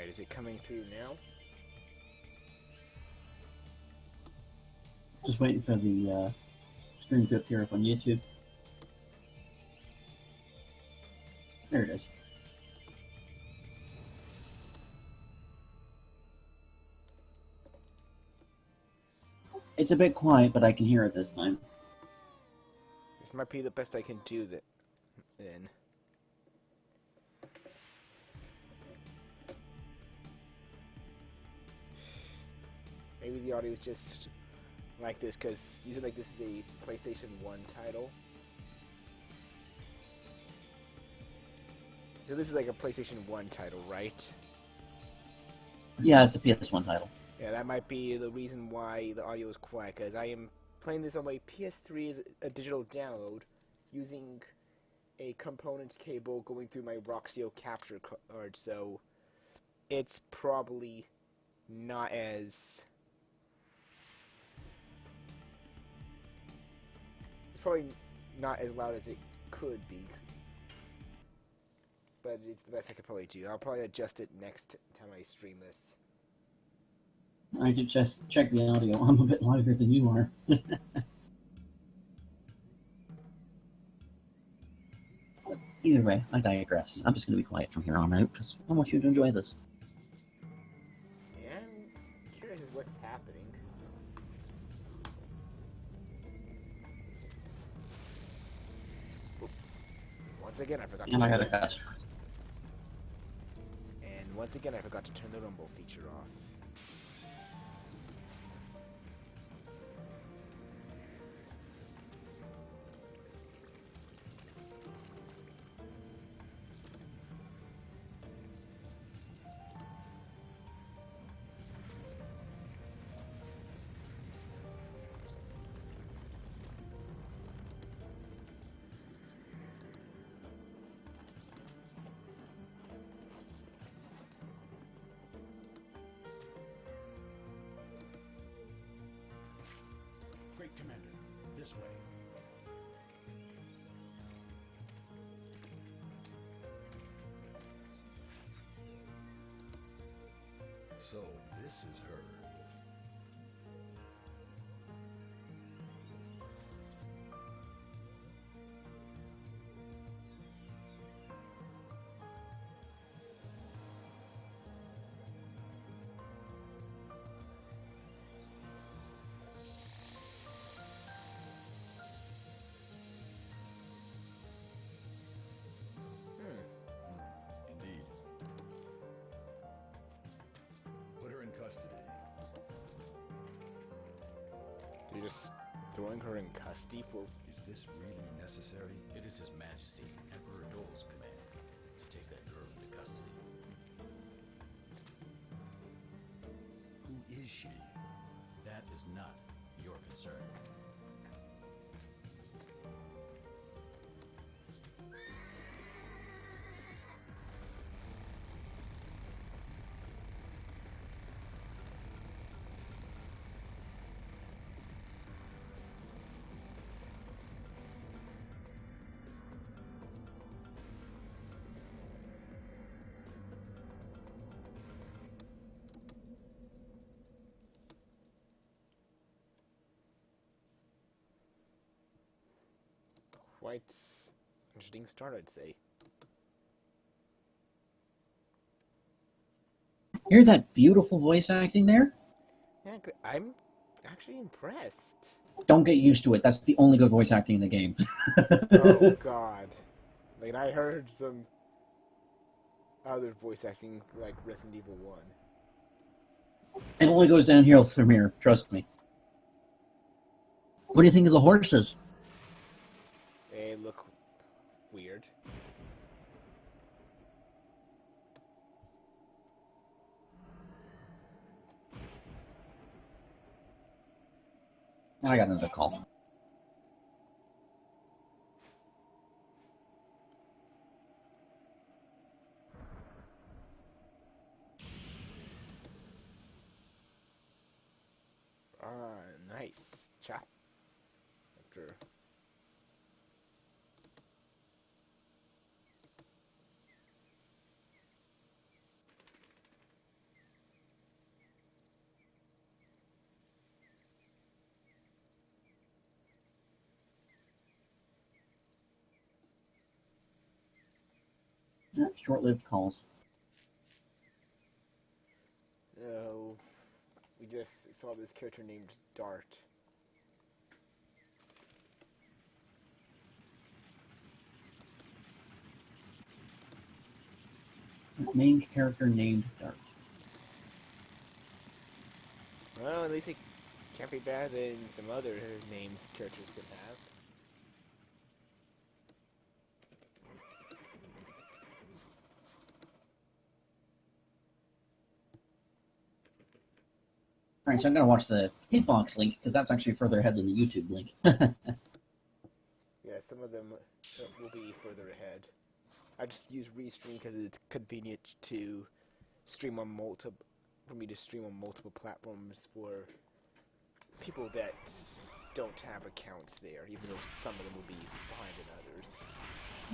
Alright, is it coming through now? Just waiting for the stream to appear up on YouTube. There it is. It's a bit quiet, but I can hear it this time. This might be the best I can do then. Maybe the audio is just like this, because you said like this is a PlayStation 1 title. So this is like a PlayStation 1 title, right? Yeah, it's a PS1 title. Yeah, that might be the reason why the audio is quiet, because I am playing this on my PS3 as a digital download, using a components cable going through my Rocksteel capture card, so it's probably not as... It's probably not as loud as it could be, but it's the best I could probably do. I'll probably adjust it next time I stream this. I did just check the audio. I'm a bit louder than you are. Either way, I digress. I'm just going to be quiet from here on out because I want you to enjoy this. Yeah, I'm curious as what's happening. Once again, I forgot to. And I got a cuss. And once again, I forgot to turn the rumble feature off. Commander, this way. So, this is her. Indeed. Put her in custody. You're just throwing her in custody for... Is this really necessary? It is His Majesty, Emperor Dole's command to take that girl into custody. Who is she? That is not your concern. Quite interesting start, I'd say. Hear that beautiful voice acting there? Yeah, I'm actually impressed. Don't get used to it. That's the only good voice acting in the game. Oh, God. Like, I heard some other voice acting, like Resident Evil 1. It only goes downhill from here, trust me. What do you think of the horses? They look weird. I got another call. Nice. Chop. After... Short-lived calls. No, we just saw this character named Dart. Main character named Dart. Well, at least it can't be bad than some other names characters could have. Alright, so I'm gonna watch the hitbox link, because that's actually further ahead than the YouTube link. Yeah, some of them will be further ahead. I just use Restream because it's convenient to stream on for me to stream on multiple platforms for people that don't have accounts there, even though some of them will be behind in others.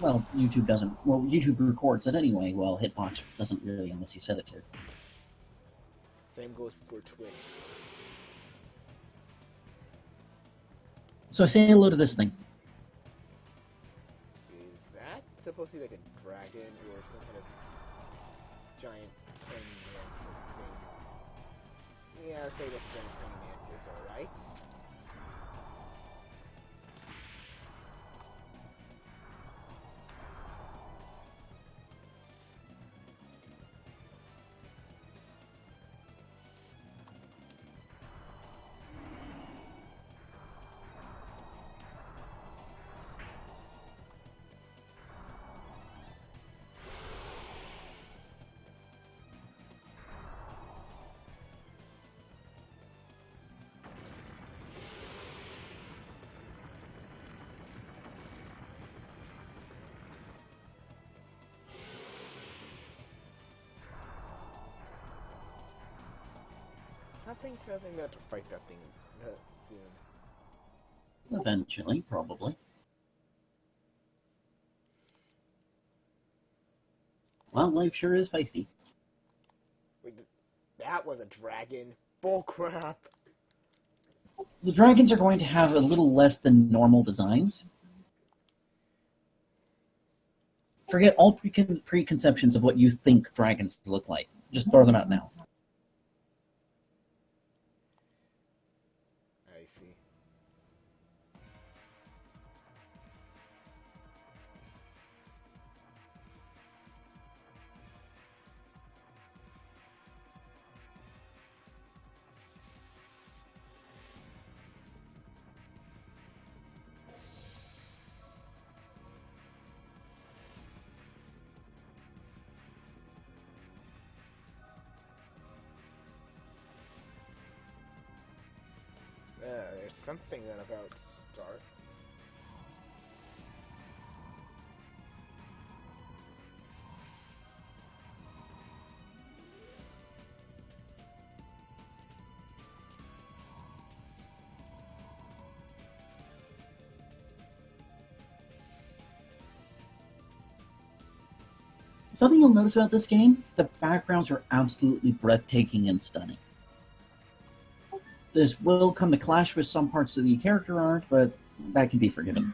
Well, YouTube doesn't. Well, YouTube records it anyway. Well, Hitbox doesn't really, unless you set it to. Same goes for Twitch. So I say hello to this thing. Is that supposed to be like a dragon or some kind of giant praying mantis thing? Yeah, I'd say that's a giant praying mantis, alright. Something tells me not to fight that thing soon. Eventually, probably. Well, life sure is feisty. Wait, that was a dragon? Bullcrap! The dragons are going to have a little less than normal designs. Forget all preconceptions of what you think dragons look like. Just throw them out now. I see. There's something then about start. Something you'll notice about this game, the backgrounds are absolutely breathtaking and stunning. This will come to clash with some parts of the character art, but that can be forgiven.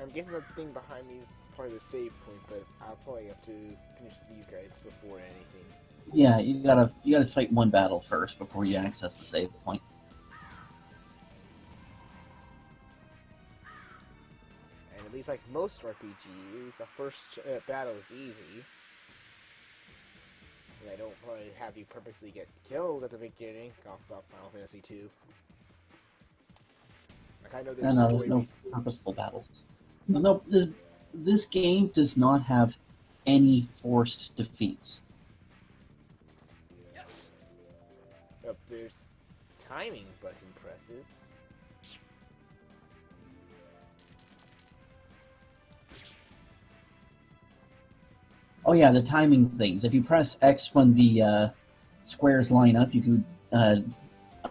I'm guessing the thing behind me is part of the save point, but I'll probably have to finish these guys before anything. Yeah, you gotta fight one battle first before you access the save point. And at least like most RPGs, the first battle is easy. And I don't probably have you purposely get killed at the beginning of Final Fantasy II. Like I know there's No, story there's no purposeful battles. No, this game does not have any forced defeats. Oh, there's timing button presses. Oh yeah, the timing things. If you press X when the squares line up, you can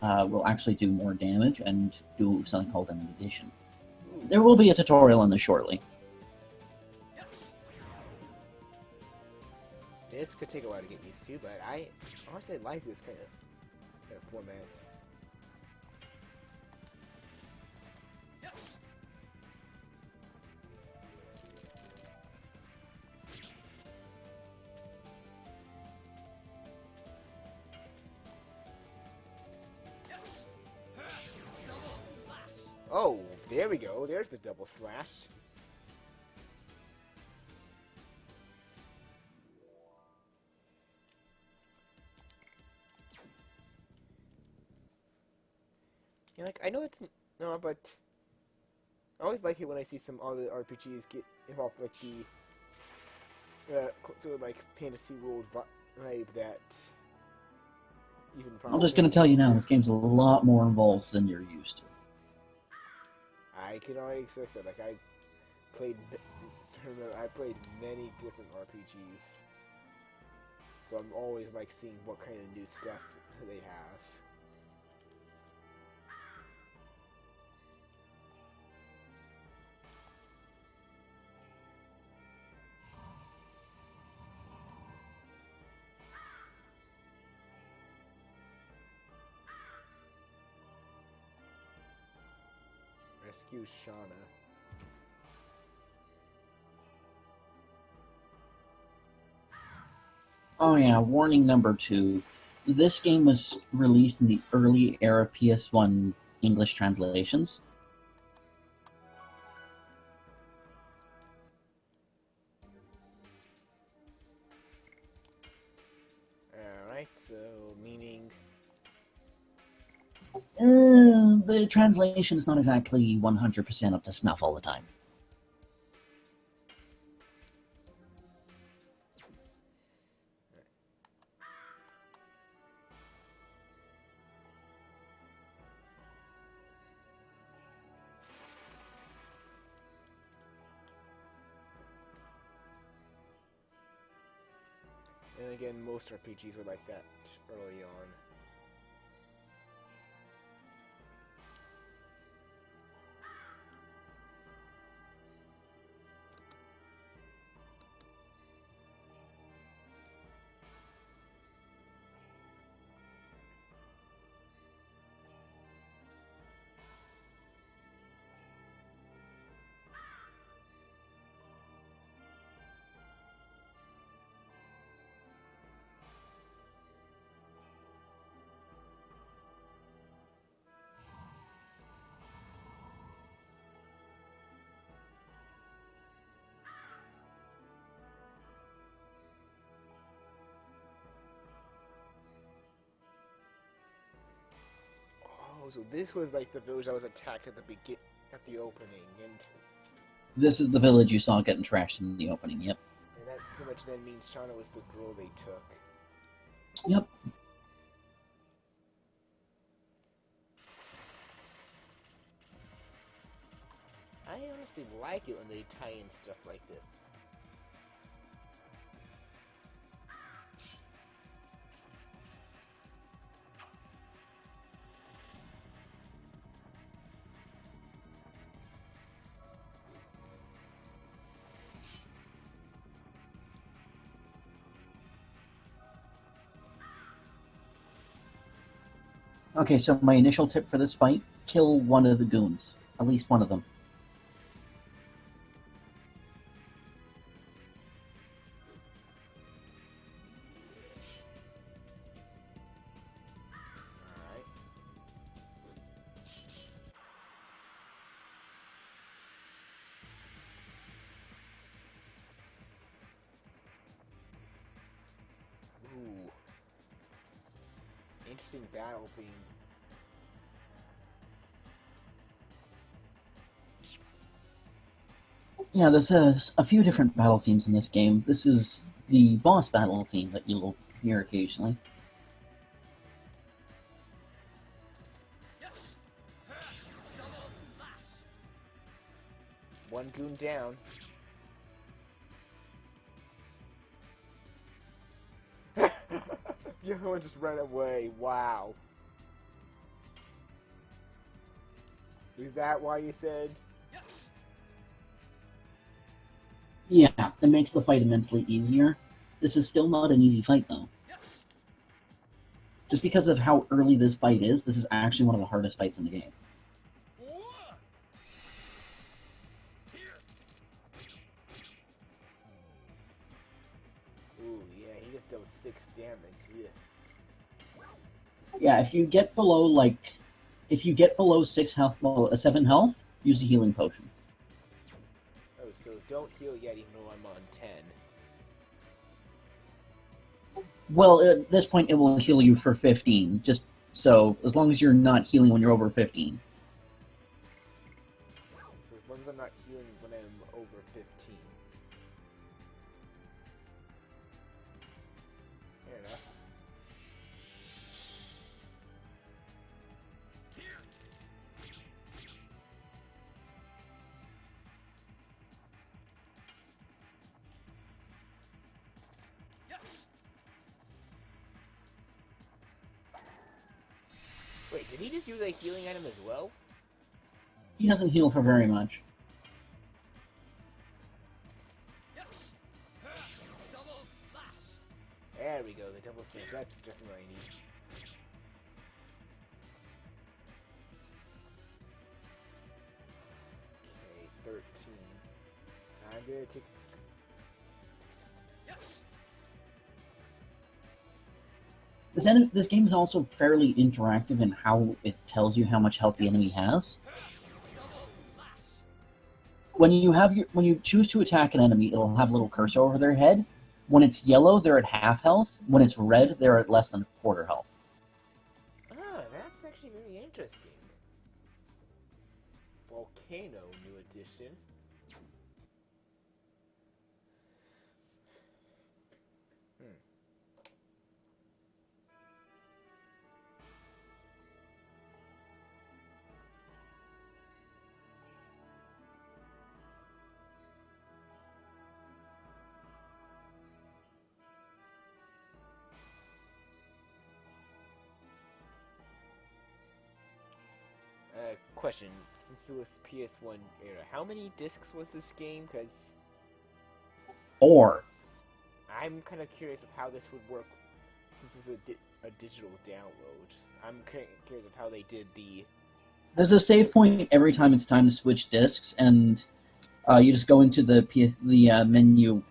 will actually do more damage and do something called an addition. Ooh. There will be a tutorial on this shortly. This could take a while to get used to, but I honestly like this kind of format. Oh, there we go. There's the double slash. Yeah, like I know it's no, but I always like it when I see some other RPGs get involved, like the sort of like fantasy world vibe that even. I'm just going to tell you now, this game's a lot more involved than you're used to. I can already expect that. Like I played many different RPGs, so I'm always like seeing what kind of new stuff they have. Rescue Shauna. Oh yeah, warning number 2. This game was released in the early era PS1 English translations. Alright, so meaning. The translation is not exactly 100% up to snuff all the time. And again, most RPGs were like that early on. Oh, so this was like the village that was attacked at the opening, and This is the village you saw getting trashed in the opening, yep. that pretty much then means Shauna was the girl they took. Yep. I honestly like it when they tie in stuff like this. Okay, so my initial tip for this fight, kill one of the goons. At least one of them. Alright. Ooh. Interesting battle theme. Yeah, there's a few different battle themes in this game. This is the boss battle theme that you'll hear occasionally. One goon down. The other one just ran away. Wow. Is that why you said? Yeah, it makes the fight immensely easier. This is still not an easy fight, though. Just because of how early this fight is, this is actually one of the hardest fights in the game. Ooh, yeah, he just dealt 6 damage. Yeah. Yeah, if you get below, if you get below 6 health, well, 7 health, use a healing potion. Oh, so don't heal yet even though I'm on 10. Well, at this point, it will heal you for 15, just so, as long as you're not healing when you're over 15. So as long as I'm not healing when I'm over 15. Fair enough. Wait, did he just use a healing item as well? He doesn't heal for very much. There we go, the double slash. That's definitely what I need. Okay, 13. I'm gonna take... This game is also fairly interactive in how it tells you how much health the enemy has. When you choose to attack an enemy, it'll have a little cursor over their head. When it's yellow, they're at half health. When it's red, they're at less than quarter health. Ah, that's actually very interesting. Volcano, new edition. Question, since it was PS1 era, how many discs was this game? Because 4. I'm kind of curious of how this would work since it's a digital download. I'm curious of how they did the... There's a save point every time it's time to switch discs, and you just go into the menu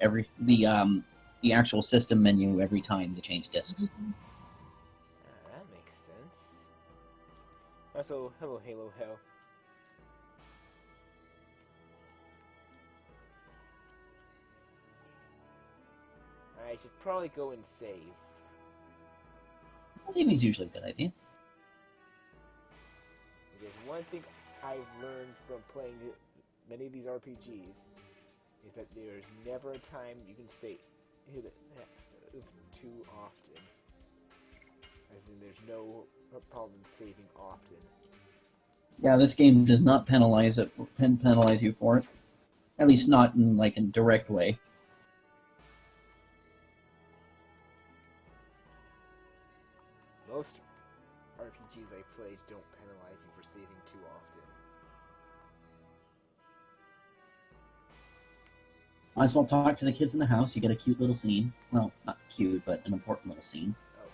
the actual system menu every time to change discs. That makes sense. Also, hello Halo Hell. I should probably go and save. Saving's usually a good idea. Because one thing I've learned from playing many of these RPGs is that there's never a time you can save too often. As in, there's no problem saving often. Yeah, this game does not penalize you for it. At least not in a direct way. Most RPGs I played don't penalize you for saving too often. Might as well talk to the kids in the house. You get a cute little scene. Well, not cute, but an important little scene. Oh.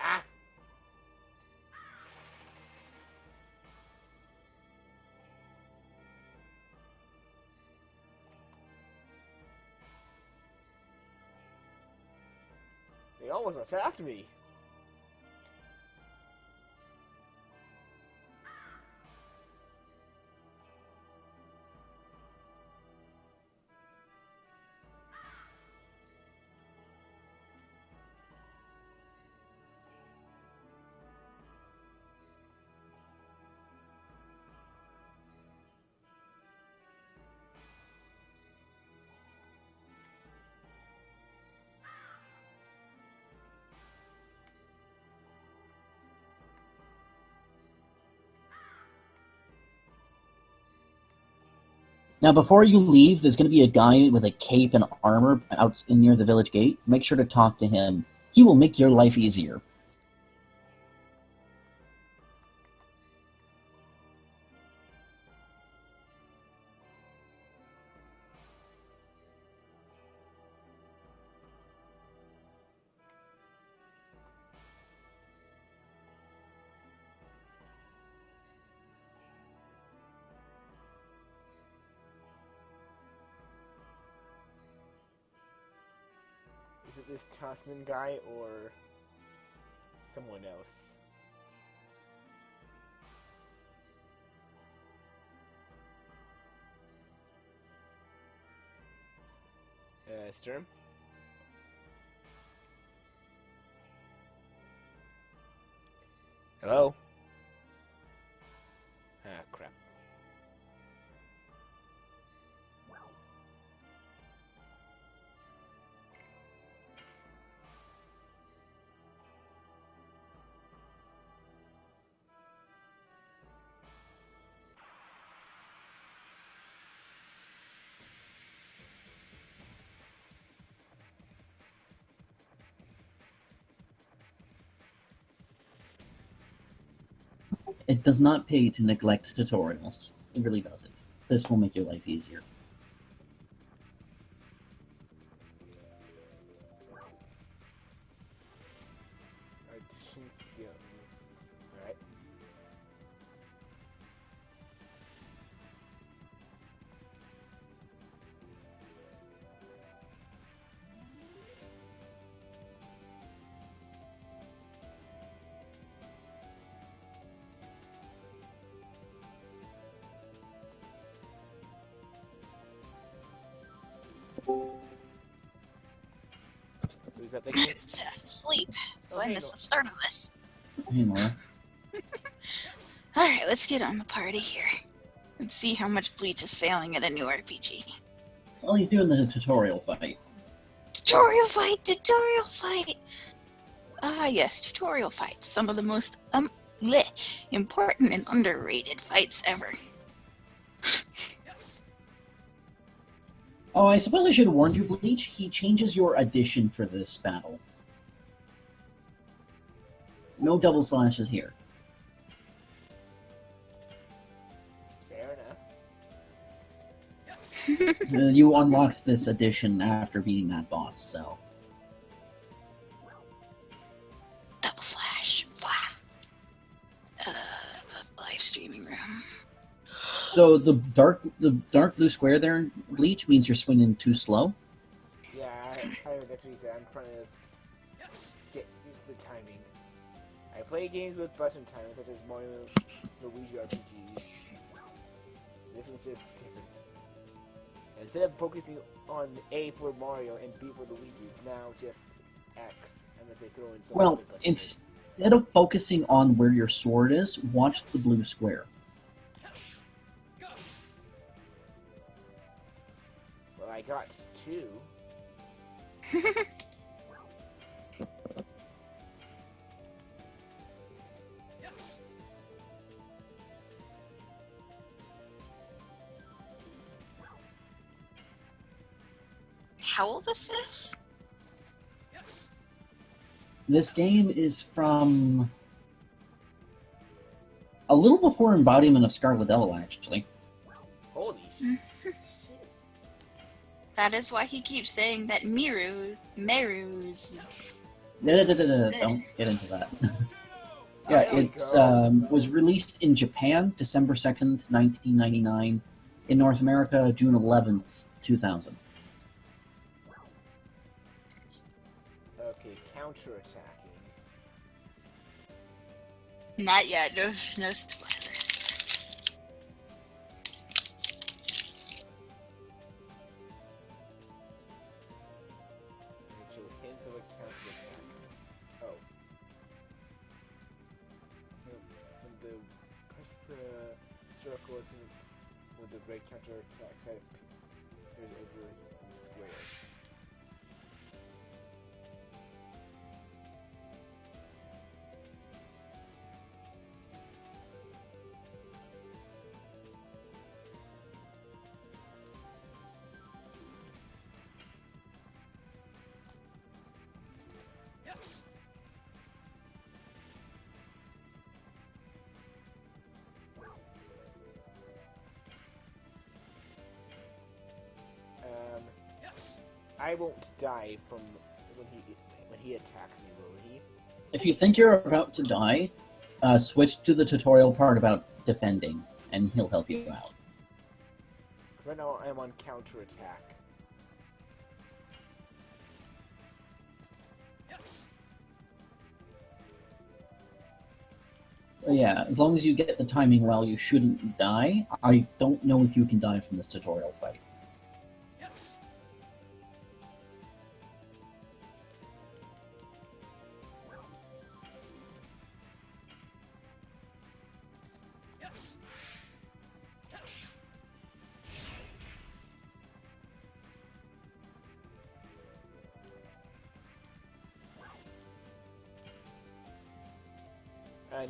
Ah! They almost attacked me! Now, before you leave, there's going to be a guy with a cape and armor out near the village gate. Make sure to talk to him. He will make your life easier. Is it this Tossman guy or someone else? Sturm? Hello? Ah, crap. It does not pay to neglect tutorials. It really doesn't. This will make your life easier. Artisan skills. Alright. Who's that thing? It's half asleep, so Oh, I hey, missed Nor- the start of this. Hey, Nora. Alright, let's get on the party here. Let's see how much Bleach is failing at a new RPG. Well, he's doing the tutorial fight. Tutorial fight! Tutorial fight! Ah, yes, tutorial fights. Some of the most important and underrated fights ever. Oh, I suppose I should have warned you, Bleach. He changes your addition for this battle. No double slashes here. Fair enough. You unlocked this addition after beating that boss, so... Double slash. Wow. Live streaming room. So the dark blue square there in Bleach means you're swinging too slow. Yeah, that's what he said. I'm trying to get used to the timing. I play games with button timers such as Mario Luigi RPGs. This was just different. Instead of focusing on A for Mario and B for Luigi, it's now just X, unless they throw in some Well, other button. instead of focusing on where your sword is, watch the blue square. Well, I got 2. How old is this? This game is from a little before Embodiment of Scarlet Devil, actually. Holy shit. That is why he keeps saying that Meru is... Don't get into that. Yeah, There we it go. was released in Japan, December 2nd, 1999. In North America, June 11th, 2000. Okay, counterattacking. Not yet, no spoilers. Show hints of a counterattack. Oh. When the press the circle with the great counterattack side appears over the square. I won't die from when he attacks me, will he? If you think you're about to die, switch to the tutorial part about defending, and he'll help you out. Because right now I'm on counterattack. Yeah, as long as you get the timing well, you shouldn't die. I don't know if you can die from this tutorial fight.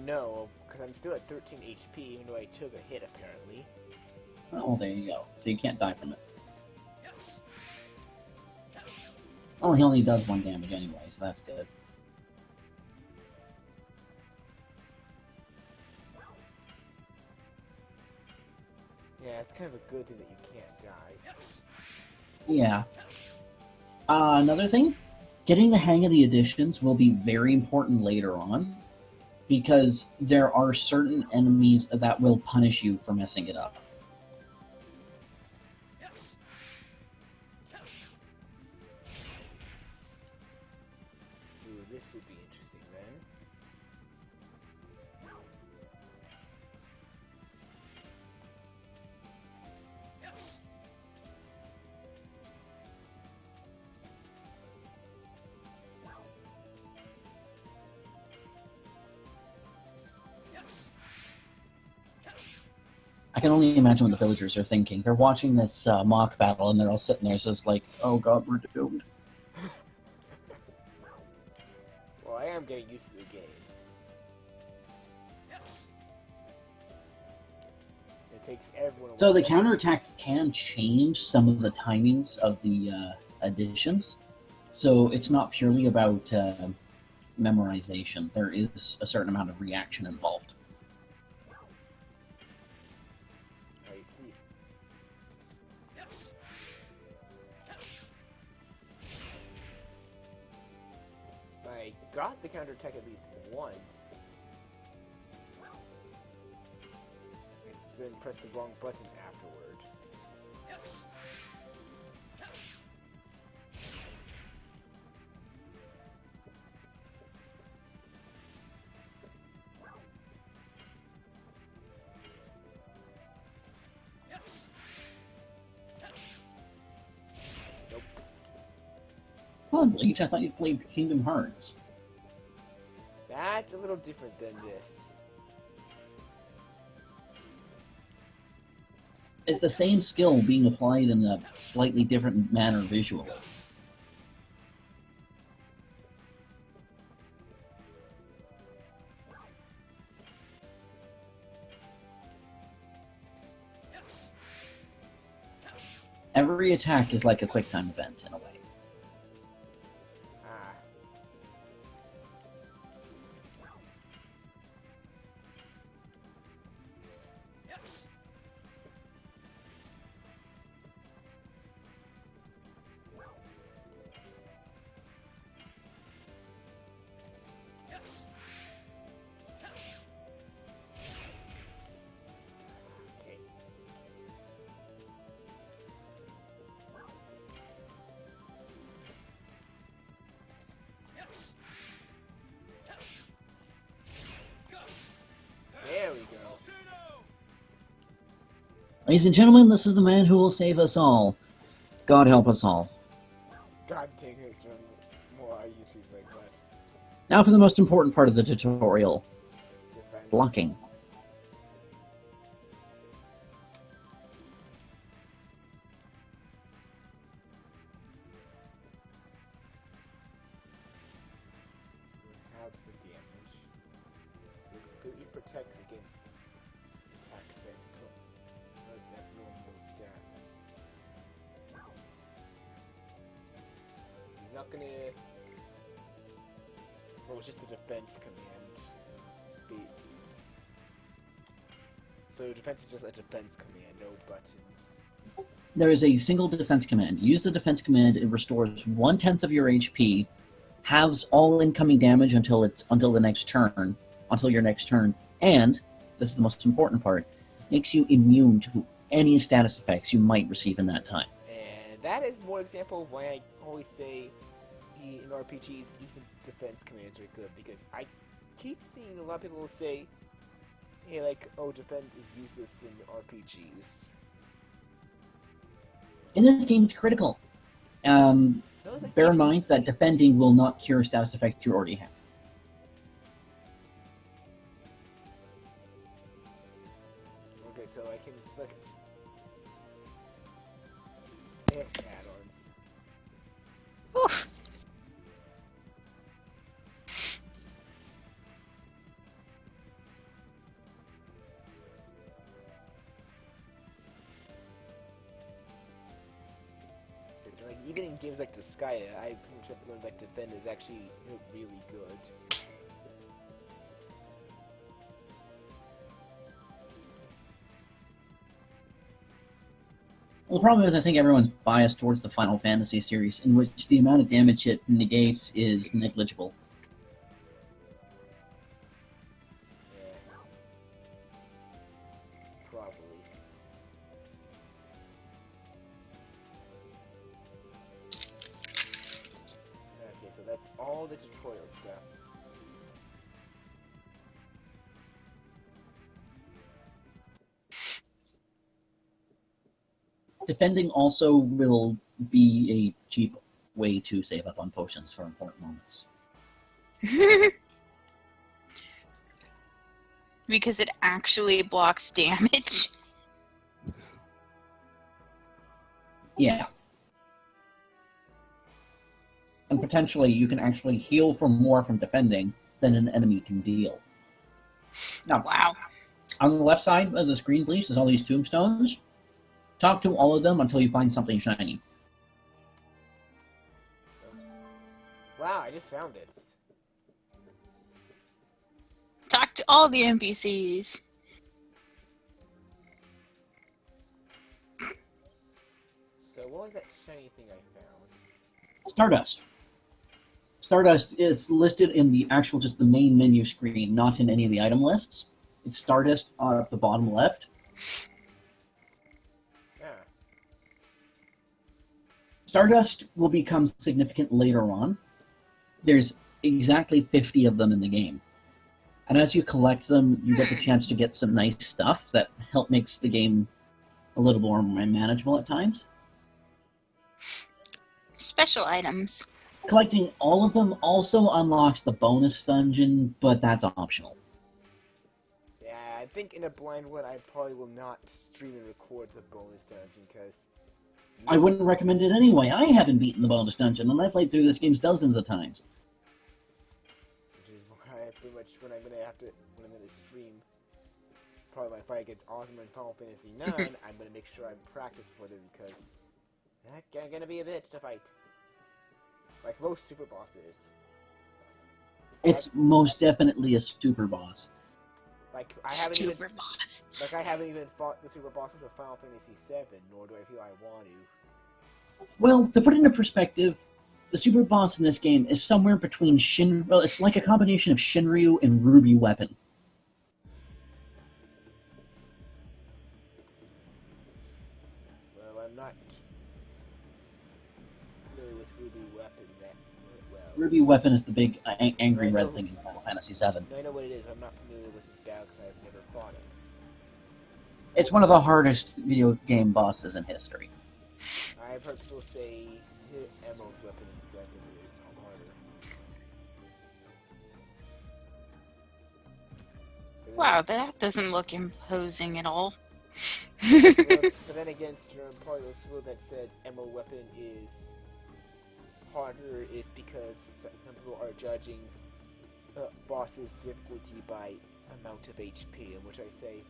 No, because I'm still at 13 HP, even though I took a hit, apparently. Oh, there you go. So you can't die from it. Oh, he only does 1 damage anyway, so that's good. Yeah, it's kind of a good thing that you can't die. Yeah. Another thing, getting the hang of the additions will be very important later on, because there are certain enemies that will punish you for messing it up. Ooh, this should be interesting then. I can only imagine what the villagers are thinking. They're watching this mock battle, and they're all sitting there just like, oh god, we're doomed. Well, I am getting used to the game. It takes everyone a So the while. counterattack can change some of the timings of the additions. So it's not purely about memorization. There is a certain amount of reaction involved. I see. I got the counterattack at least once. It's been pressed the wrong button afterward. Nope. Oh, Bleach, I thought you played Kingdom Hearts. That's a little different than this. It's the same skill being applied in a slightly different manner visually. Every attack is like a quick time event in a way. Ah. Okay. There we go. Ladies and gentlemen, this is the man who will save us all. God help us all. God dang it, from more YouTube like that. Now for the most important part of the tutorial, Defense. blocking. Halves the damage. So it completely protects against attacks that does have normal stats. He's not gonna. Well, it's just the defense command. So defense is just a defense command, no buttons. there is a single defense command. Use the defense command. It restores 1/10 of your HP, halves all incoming damage until your next turn, and this is the most important part, makes you immune to any status effects you might receive in that time. And that is more example of why I always say in RPGs, even defense commands are good, because I keep seeing a lot of people say, hey, like, oh, defend is useless in RPGs. In this game, it's critical. Bear in mind that defending will not cure status effects you already have. Okay, so I can select add-ons. Oof. Like, even in games like Disgaea, I pretty much have learned that defend is actually really good. Well, the problem is I think everyone's biased towards the Final Fantasy series, in which the amount of damage it negates is negligible. Yeah. Probably. Okay, so that's all the tutorial stuff. Defending also will be a cheap way to save up on potions for important moments. Because it actually blocks damage. Yeah. And potentially you can actually heal for more from defending than an enemy can deal. Now, Wow. on the left side of the screen, please, there's all these tombstones. Talk to all of them until you find something shiny. Wow, I just found it. Talk to all the NPCs. So what was that shiny thing I found? Stardust. Stardust is listed in the actual, just the main menu screen, not in any of the item lists. It's Stardust at the bottom left. Yeah. Stardust will become significant later on. There's exactly 50 of them in the game. And as you collect them, you get the chance to get some nice stuff that makes the game a little more manageable at times. Special items. Collecting all of them also unlocks the bonus dungeon, but that's optional. Yeah, I think in a blind one, I probably will not stream and record the bonus dungeon, because... I wouldn't recommend it anyway. I haven't beaten the bonus dungeon, and I played through this game dozens of times. Which is why I pretty much, when I'm gonna stream, probably my fight against Ozma in Final Fantasy 9, I'm gonna make sure I'm practiced for them, because that's gonna be a bitch to fight. Like most super bosses. It's most definitely a super boss. Like I haven't Super boss. even fought the super bosses of Final Fantasy 7, nor do I feel I want to. Well, to put it into perspective, the super boss in this game is somewhere between it's like a combination of Shinryu and Ruby Weapon. Well, I'm not familiar with Ruby Weapon that well. Ruby Weapon is the big angry Right, red no. thing in Final Fantasy VII. I know what it is. I'm not familiar with this battle because I've never fought it. It's one of the hardest video game bosses in history. I've heard people say Emerald's weapon in 7 is harder. Wow, that doesn't look imposing at all. But then again, probably those people that said Emerald weapon is harder is because some people are judging boss's difficulty by amount of HP, in which I say,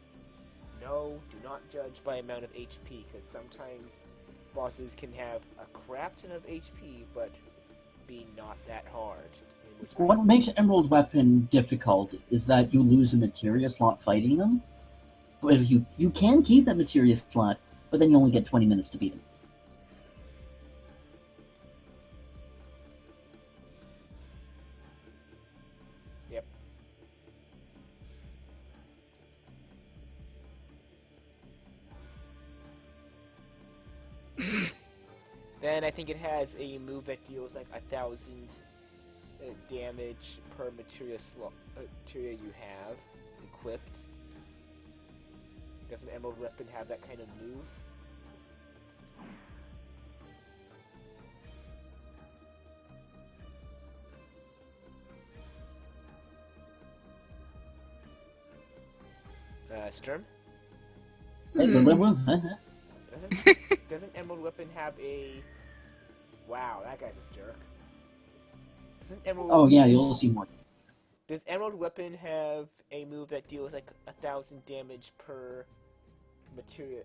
no, do not judge by amount of HP, because sometimes bosses can have a crap ton of HP, but be not that hard. What makes Emerald Weapon difficult is that you lose a materia slot fighting them. But if you can keep that materia slot, but then you only get 20 minutes to beat him. Yep. Then I think it has a move that deals like 1,000 damage per materia you have equipped. Does an emerald weapon have that kind of move? Sturm? Doesn't emerald weapon have a... Wow, that guy's a jerk. Doesn't emerald... Oh yeah, you'll see more. Does emerald weapon have a move that deals like 1,000 damage per materia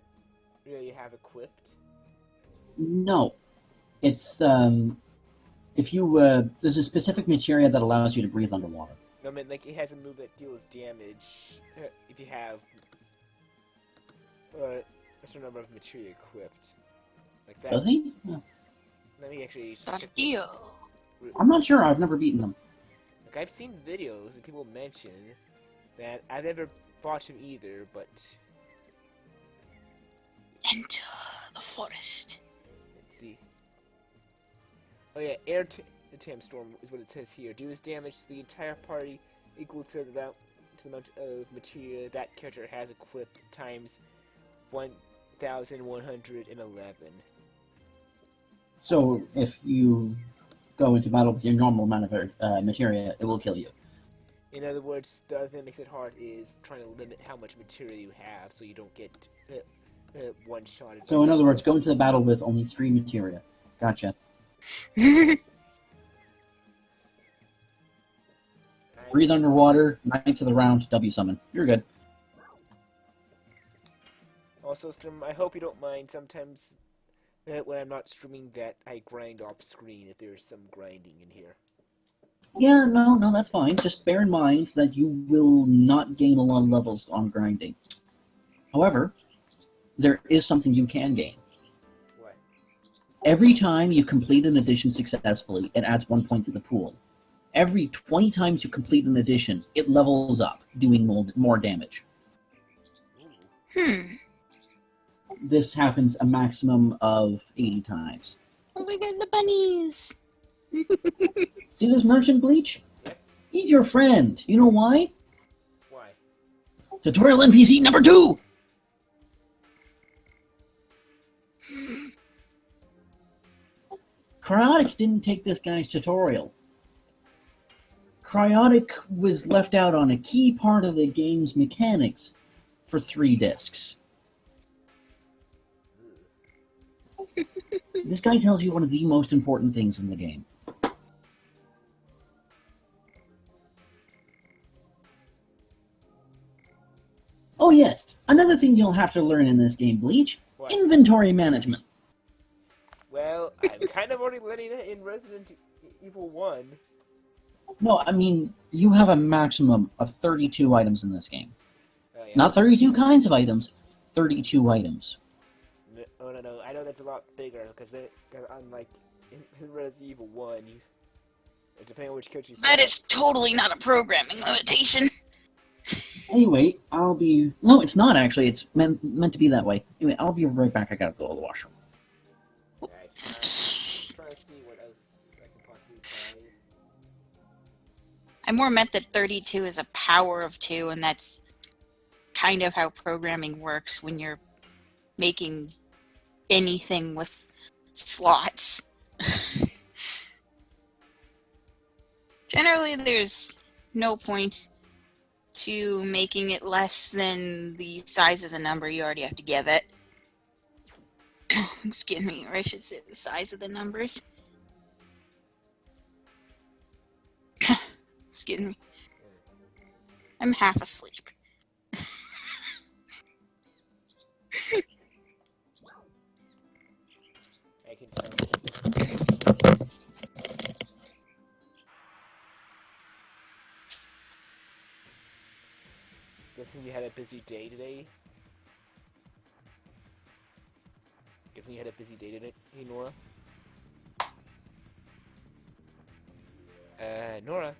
you have equipped? No. It's, if you, there's a specific materia that allows you to breathe underwater. No, I mean, like, it has a move that deals damage if you have a certain number of materia equipped. Like that. Does he? Yeah. Let me actually... Sardio. I'm not sure, I've never beaten him. Like, I've seen videos and people mention that I've never bought him either, but... Enter the forest. Let's see. Oh yeah, Air Storm is what it says here. Deals damage to the entire party equal to the amount of materia that character has equipped times 1,111. So, if you go into battle with your normal amount of materia, it will kill you. In other words, the other thing that makes it hard is trying to limit how much material you have so you don't get one-shotted. So, in other words, go into the battle with only 3 materia. Gotcha. Breathe underwater, Knights of the Round, W summon. You're good. Also, Sturm, I hope you don't mind sometimes when I'm not streaming that I grind off screen if there's some grinding in here. Yeah, no, that's fine. Just bear in mind that you will not gain a lot of levels on grinding. However, there is something you can gain. What? Every time you complete an addition successfully, it adds 1 point to the pool. Every 20 times you complete an addition, it levels up, doing more damage. This happens a maximum of 80 times. Oh my god, the bunnies! See this merchant, Bleach? Yep. He's your friend. You know why? Why? Tutorial NPC number 2! Cryotic didn't take this guy's tutorial. Cryotic was left out on a key part of the game's mechanics for 3 discs. This guy tells you one of the most important things in the game. Oh yes, another thing you'll have to learn in this game, Bleach. What? Inventory management. Well, I'm kind of already learning it in Resident Evil 1. No, I mean, you have a maximum of 32 items in this game. Oh, yeah. Not 32 kinds of items, 32 items. No. I know that's a lot bigger because unlike in Resident Evil 1, depending on which character you That is totally not a programming limitation. Anyway, I'll be... No, it's not actually. It's meant to be that way. Anyway, I'll be right back. I gotta go to the washroom. Alright, I'm trying to see what else I can possibly try. I more meant that 32 is a power of 2, and that's kind of how programming works when you're making anything with slots. Generally, there's no point to making it less than the size of the number you already have to give it. Excuse me, or I should say the size of the numbers. Excuse me. I'm half asleep. I can tell. Guessing you had a busy day today? Guessing you had a busy day today, Nora? Nora?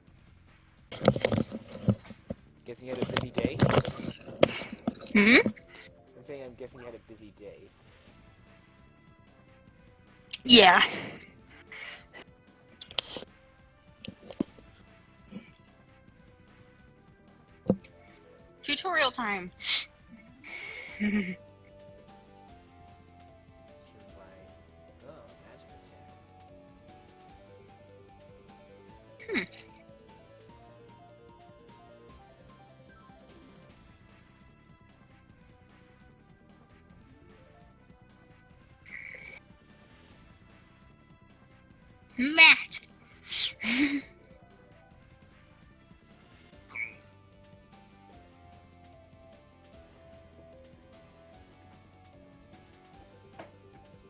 Guessing you had a busy day? Hmm? I'm guessing you had a busy day. Yeah. Tutorial time. Magic attack. Matt.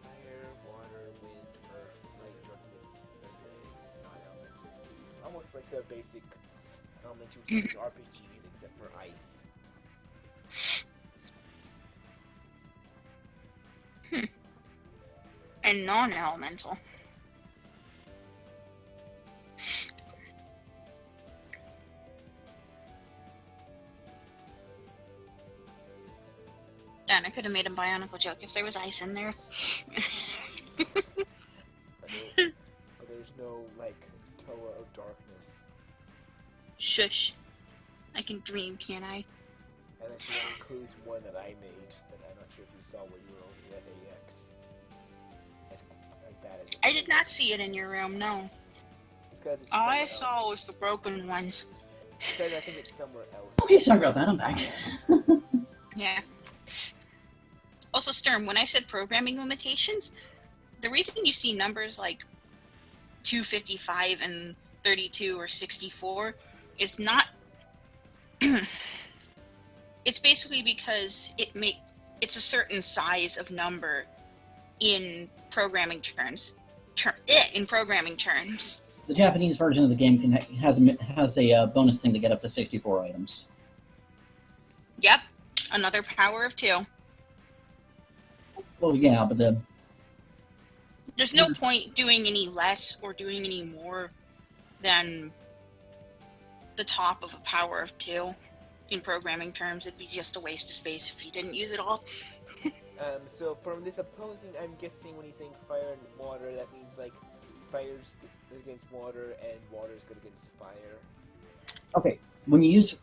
Fire, water, wind, earth, light, darkness, non-elemental. Almost like the basic elemental RPGs, except for ice. And non-elemental. Darn, I could have made a Bionicle joke if there was ice in there. But there's no, like, Toa of Darkness. Shush. I can dream, can't I? And that includes one that I made, that I'm not sure if you saw when you were over at AX. As bad as it I did not see it in your room, no. It's because it's All I somewhere saw else. was the broken ones. It's 'cause I think it's somewhere else. Okay, sorry about that. I'm back. Yeah. Also, Sturm, when I said programming limitations, the reason you see numbers like 255 and 32 or 64 is not... It's basically because it's a certain size of number in programming terms. In programming terms. The Japanese version of the game has a bonus thing to get up to 64 items. Yep. Another power of 2. Well, yeah, but There's no point doing any less or doing any more than the top of a power of 2 in programming terms. It'd be just a waste of space if you didn't use it all. So from this opposing, I'm guessing when he's saying fire and water, that means like fire's good against water and water's good against fire. okay, when you use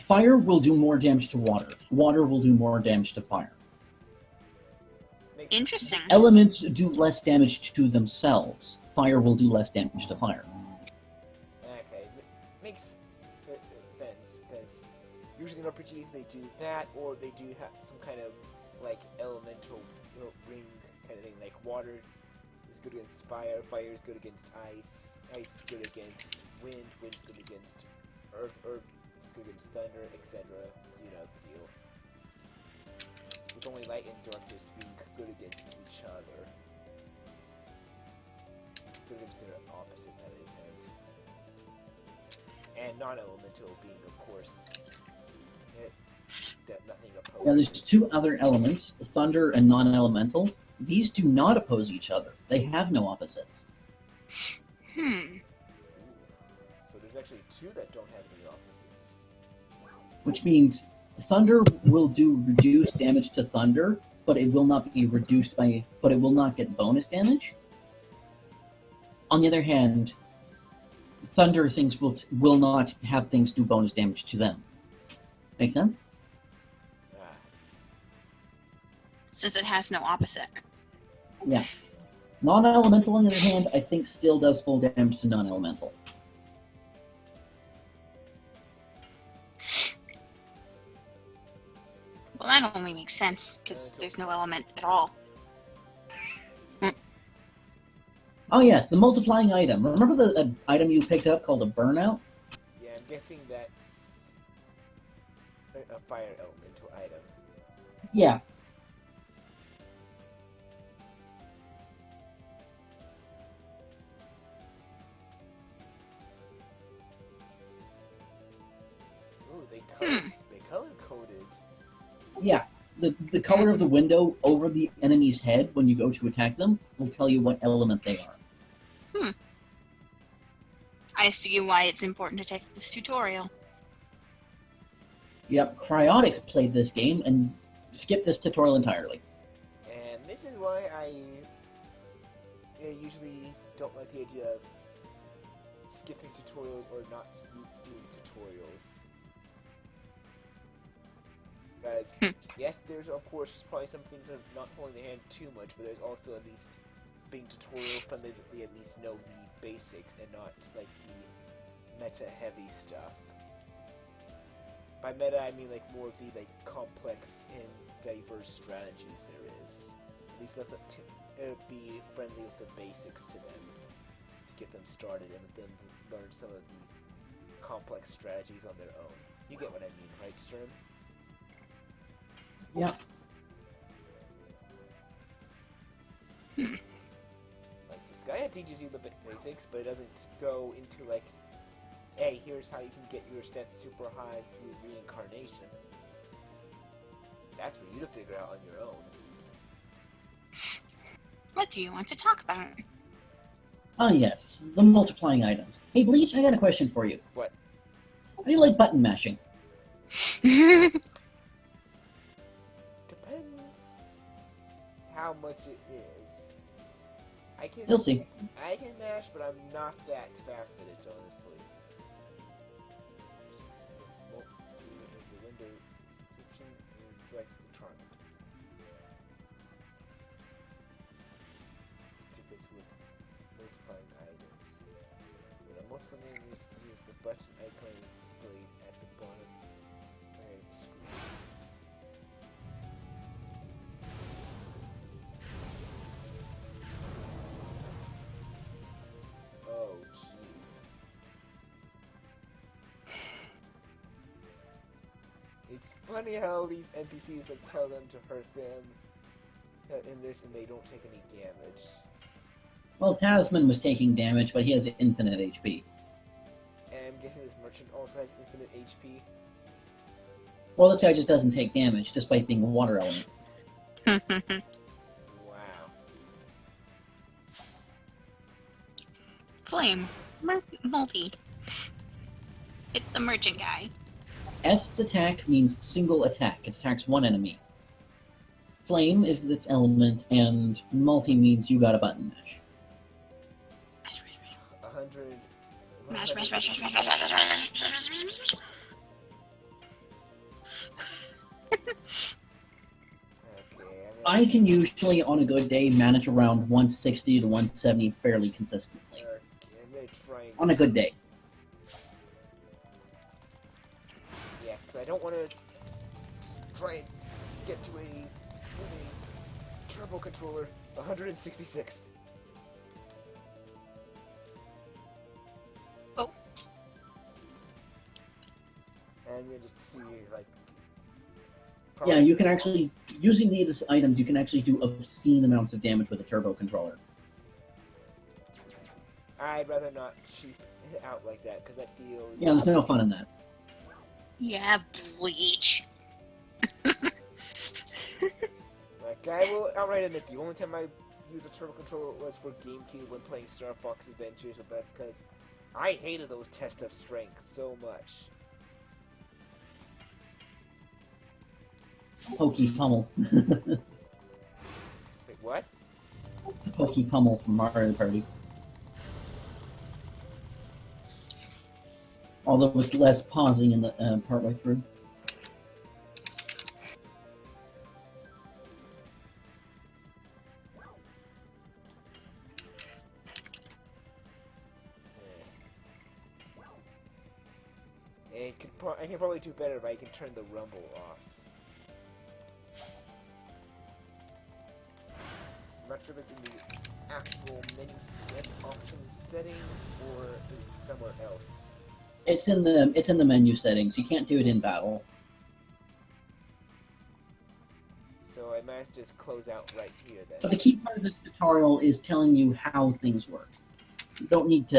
fire, will do more damage to water. Water will do more damage to fire. Interesting. Elements do less damage to themselves. Fire will do less damage to fire. Okay, makes sense, because usually in RPGs they do that, or they do have some kind of, like, elemental ring kind of thing, like water is good against fire, fire is good against ice, ice is good against wind, wind is good against earth, earth is good against thunder, etc. You know the deal. With only light and darkness being good against each other. Good against their opposite, that is, and non-elemental being, of course, that nothing opposed. Now, there's 2 other elements, thunder and non-elemental. These do not oppose each other. They have no opposites. Hmm. So there's actually 2 that don't have any opposites. Which means thunder will do reduced damage to thunder, but it will not be reduced by... but it will not get bonus damage. On the other hand, thunder things will not have things do bonus damage to them. Make sense? Since it has no opposite. Yeah. Non-elemental, on the other hand, I think still does full damage to non-elemental. Well, that only makes sense, because there's no element at all. Oh yes, the multiplying item. Remember the item you picked up called a burnout? Yeah, I'm guessing that's a fire elemental item. Yeah. Ooh, they color coded. Yeah. The The color of the window over the enemy's head when you go to attack them will tell you what element they are. I see why it's important to take this tutorial. Yep, Cryotic played this game and skipped this tutorial entirely. And this is why I usually don't like the idea of skipping tutorials or not doing tutorials. Because, yes, there's of course probably some things that are not holding the hand too much, but there's also at least being tutorial friendly that we at least know the basics and not like the meta heavy stuff. By meta I mean like more of the like complex and diverse strategies there is. At least let them be friendly with the basics to them to get them started and let them learn some of the complex strategies on their own. You get what I mean, right, Sturm? Yep. Like, Disgaea teaches you the basics, but it doesn't go into, like, hey, here's how you can get your stats super high through reincarnation. That's for you to figure out on your own. What do you want to talk about? Ah, yes, the multiplying items. Hey, Bleach, I got a question for you. What? How do you like button mashing? Depends how much it is. You'll see. I can mash, but I'm not that fast at it, honestly. The window description and select electronic. To bits with multiplying items. When a multiplying item is used, the button icon is displayed at the bottom right of the screen. Oh, jeez. It's funny how these NPCs like tell them to hurt them in this and they don't take any damage. Well, Tasman was taking damage, but he has infinite HP. And I'm guessing this merchant also has infinite HP. Well, this guy just doesn't take damage, despite being a water element. Wow. Flame. Multi. Hit the merchant guy. S attack means single attack. It attacks one enemy. Flame is its element, and multi means you got a button mash. 100. Mash, mash, mash, mash, mash, mash, mash, mash. Okay, I can usually, on a good day, manage around 160 to 170 fairly consistently. Okay, I'm gonna try and... On a good day. Yeah, because I don't want to try and get to a turbo controller. 166. Oh. And I'm gonna just see, like... Yeah, you can actually, using these items, you can actually do obscene amounts of damage with a turbo controller. I'd rather not cheap out like that, because that feels... Yeah, there's no fun in that. Yeah, Bleach. Like, I will outright admit, the only time I used a turbo controller was for GameCube when playing Star Fox Adventures, but that's because I hated those tests of strength so much. Pokey Pummel. Wait, what? Pokey Pummel from Mario Party. Although it was less pausing in the partway through. I can probably do better if I can turn the rumble off. I'm not sure if it's in the actual menu set option settings or it's somewhere else. It's in the menu settings. You can't do it in battle. So I might just close out right here then. So the key part of this tutorial is telling you how things work. You don't need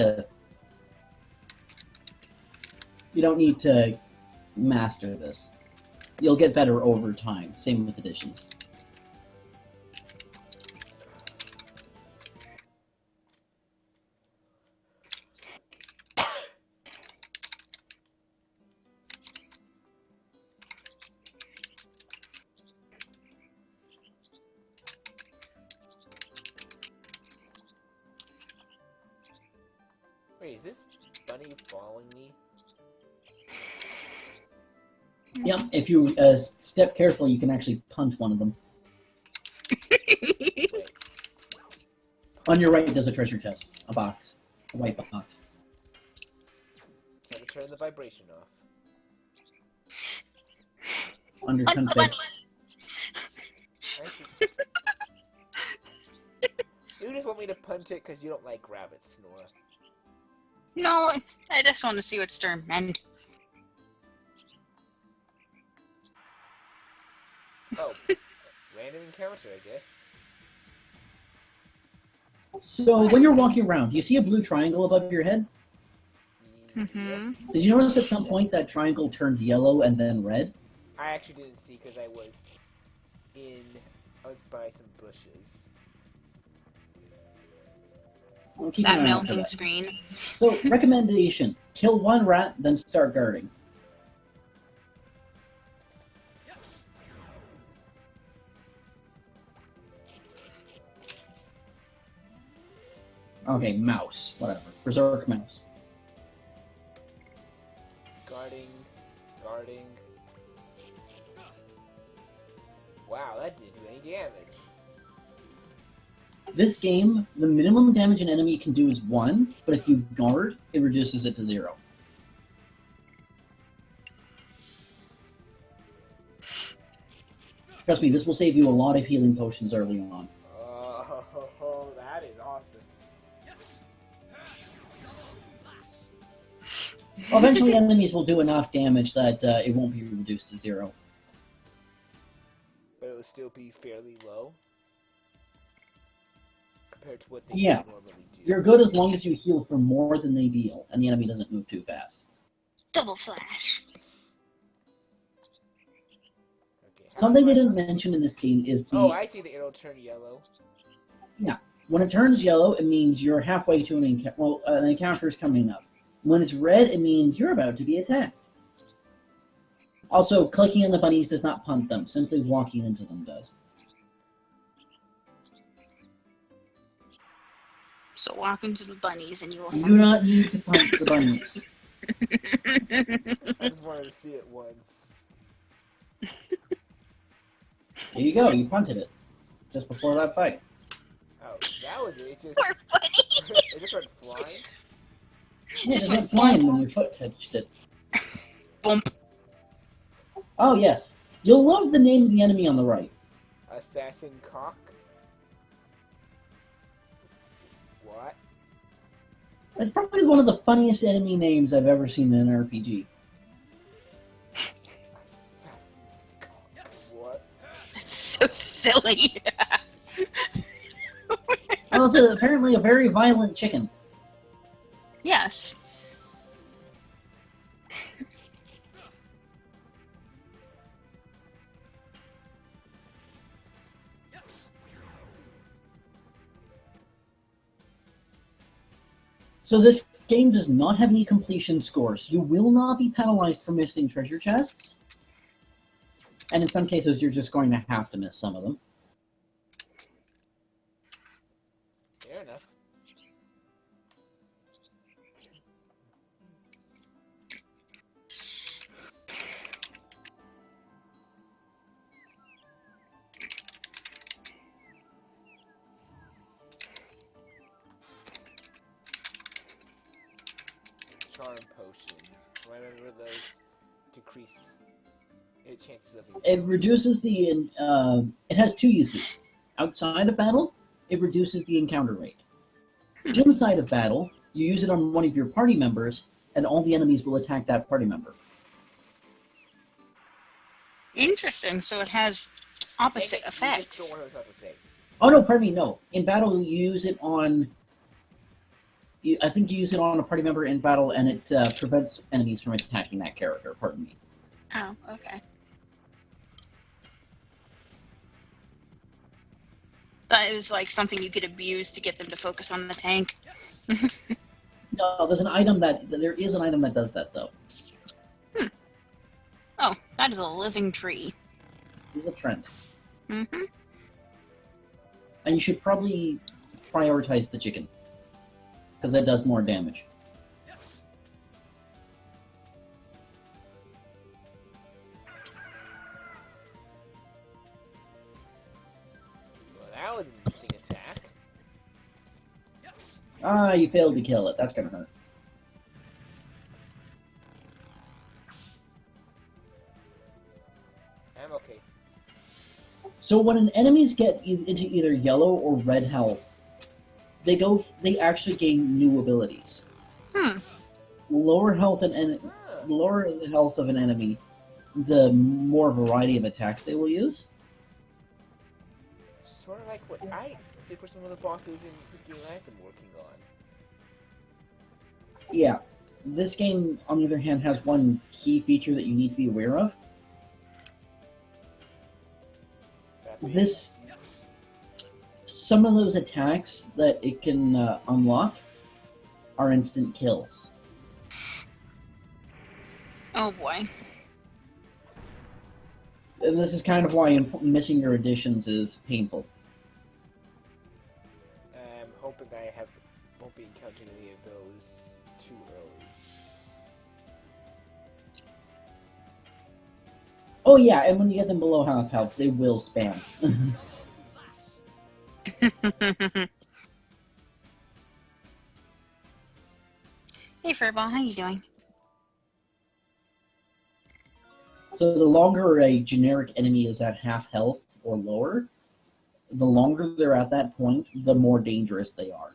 to master this. You'll get better over time. Same with additions. Wait, is this bunny following me? Yeah, if you step carefully, you can actually punt one of them. Wait. On your right, there's a treasure chest. A box. A white box. Let me turn the vibration off. Under On 10 the feet. bunny. I see. You just want me to punt it because you don't like rabbits, Nora. No, I just want to see what Sturm meant. Oh, random encounter, I guess. So, when you're walking around, do you see a blue triangle above your head? Mm-hmm. Did you notice at some point that triangle turned yellow and then red? I actually didn't see because I was by some bushes. Well, keep an That eye out for melting that. screen. So, recommendation. Kill one rat, then start guarding. Okay, mouse. Whatever. Berserk mouse. Guarding. Wow, that didn't do any damage. This game, the minimum damage an enemy can do is 1, but if you guard, it reduces it to 0. Trust me, this will save you a lot of healing potions early on. Oh, that is awesome. Eventually, enemies will do enough damage that it won't be reduced to 0. But it will still be fairly low compared to what they Yeah. normally do. You're good as long as you heal for more than they deal, and the enemy doesn't move too fast. Double slash. Okay, how Something do they I- didn't mention in this game is the... Oh, I see the arrow turn yellow. When it turns yellow, it means you're halfway to an encounter. Well, an encounter is coming up. When it's red, it means you're about to be attacked. Also, clicking on the bunnies does not punt them. Simply walking into them does. So walk into the bunnies and you will You do not need to punt the bunnies. I just wanted to see it once. There you go. You punted it. Just before that fight. Oh, that was it. It just, Poor bunny. it just went flying. Yeah, Just it went went flying when your foot touched it. Bump. Oh, yes. You'll love the name of the enemy on the right. Assassin cock. What? It's probably one of the funniest enemy names I've ever seen in an RPG. Assassin cock. What? That's so silly. Oh, it's apparently a very violent chicken. Yes. So this game does not have any completion scores. You will not be penalized for missing treasure chests. And in some cases, you're just going to have to miss some of them. Fair enough. Charm potion. Remember those decrease chances of It reduces the... it has two uses. Outside of battle, it reduces the encounter rate. Inside of battle, you use it on one of your party members, and all the enemies will attack that party member. Interesting. So it has opposite You just effects. don't want to say. Oh, no, pardon me, no. In battle, you use it on... I think you use it on a party member in battle, and it prevents enemies from attacking that character, pardon me. Oh, okay. That was like something you could abuse to get them to focus on the tank. No, there is an item that does that though. Oh, that is a living tree. It's a trend. Mm-hmm. And you should probably prioritize the chicken. Because that does more damage. Well, that was an interesting attack. Ah, you failed to kill it. That's gonna hurt. I'm okay. So when an enemies get into either yellow or red health, they actually gain new abilities. Lower health lower the health of an enemy, the more variety of attacks they will use. Sort of like what I did for some of the bosses in the game I've been working on. Yeah. This game, on the other hand, has one key feature that you need to be aware of. Some of those attacks that it can unlock are instant kills. Oh boy. And this is kind of why missing your additions is painful. I'm hoping won't be encountering any of those too early. Oh yeah, and when you get them below half health, they will spam. Hey Furball, how you doing? So the longer a generic enemy is at half health or lower, the longer they're at that point, the more dangerous they are.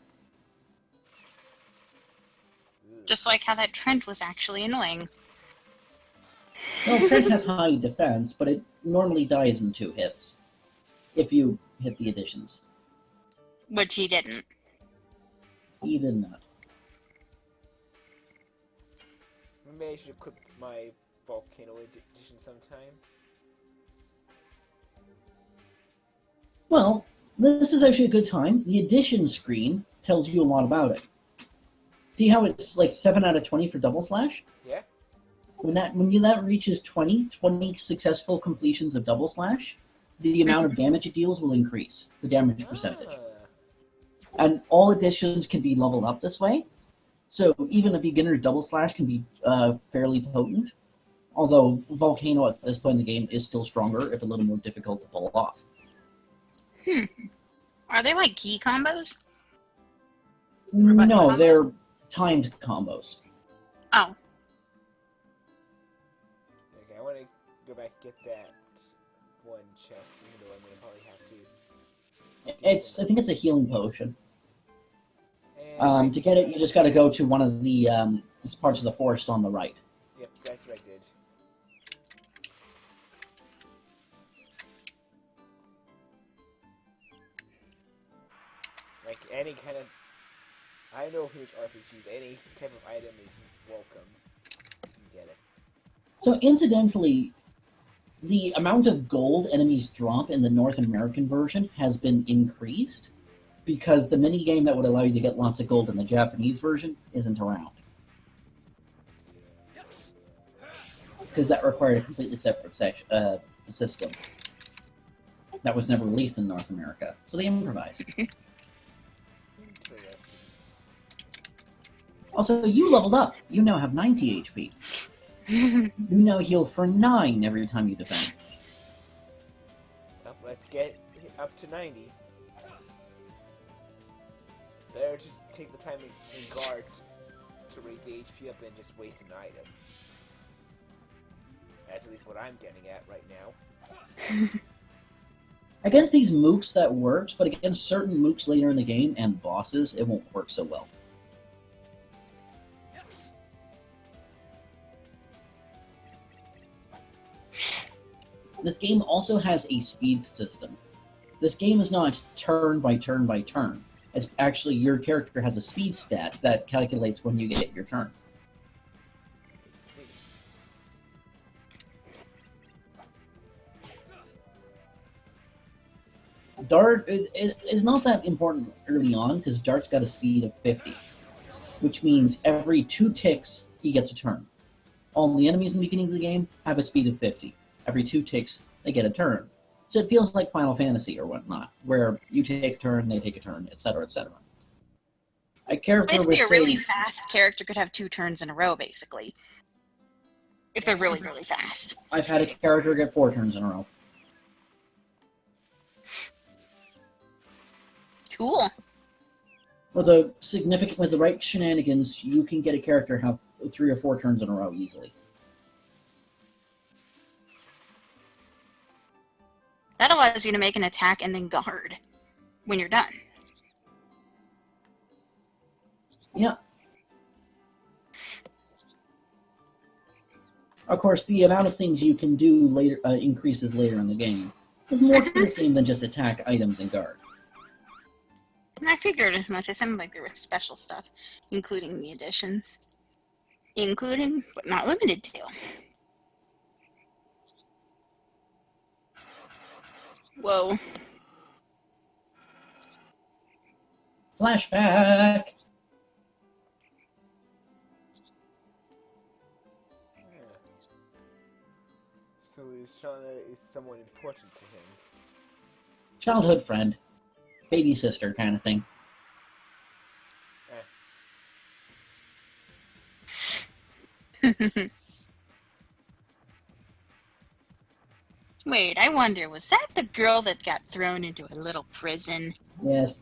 Just like how that Trent was actually annoying. Well, Trent has high defense, but it normally dies in 2 hits. If you hit the additions. Which he didn't. He did not. Maybe I should equip my volcano edition sometime. Well, this is actually a good time. The addition screen tells you a lot about it. See how it's like 7 out of 20 for double slash? Yeah. When that reaches 20 successful completions of double slash, the amount of damage it deals will increase, the damage percentage. And all additions can be leveled up this way. So even a beginner double slash can be fairly potent. Although Volcano at this point in the game is still stronger, if a little more difficult to pull off. Are they like key combos? No, they're timed combos. Oh. Okay, I want to go back and get that one chest, even though I'm going to probably have to. I think it's a healing potion. And To get it, you just got to go to one of the parts of the forest on the right. Yep, that's what I did. Like any kind of, I know which RPGs, any type of item is welcome. You get it. So incidentally, the amount of gold enemies drop in the North American version has been increased because the minigame that would allow you to get lots of gold in the Japanese version isn't around. Because that required a completely separate system that was never released in North America. So they improvised. Interesting. Also, you leveled up. You now have 90 HP. You now heal for 9 every time you defend. Well, let's get up to 90. Better to take the time in guard to raise the HP up than just waste an item. That's at least what I'm getting at right now. Against these mooks that works, but against certain mooks later in the game and bosses, it won't work so well. This game also has a speed system. This game is not turn by turn by turn. It's actually your character has a speed stat that calculates when you get your turn. Let's see. Dart is not that important early on because Dart's got a speed of 50, which means every 2 ticks he gets a turn. All the enemies in the beginning of the game have a speed of 50. Every 2 ticks, they get a turn. So it feels like Final Fantasy or whatnot, where you take a turn, they take a turn, etc., etc. A So character basically, with, a really say, fast character could have 2 turns in a row, basically, if they're really, really fast. I've had a character get 4 turns in a row. Cool. With the right shenanigans, you can get a character have 3 or 4 turns in a row easily. That allows you to make an attack and then guard when you're done. Yeah. Of course, the amount of things you can do later increases later in the game. There's more to this game than just attack, items, and guard. I figured as much. It sounded like there was special stuff, including the additions. Including, but not limited to. Whoa. Flashback! So Shauna is someone important to him. Childhood friend. Baby sister kind of thing. Wait, I wonder, was that the girl that got thrown into a little prison? Yes.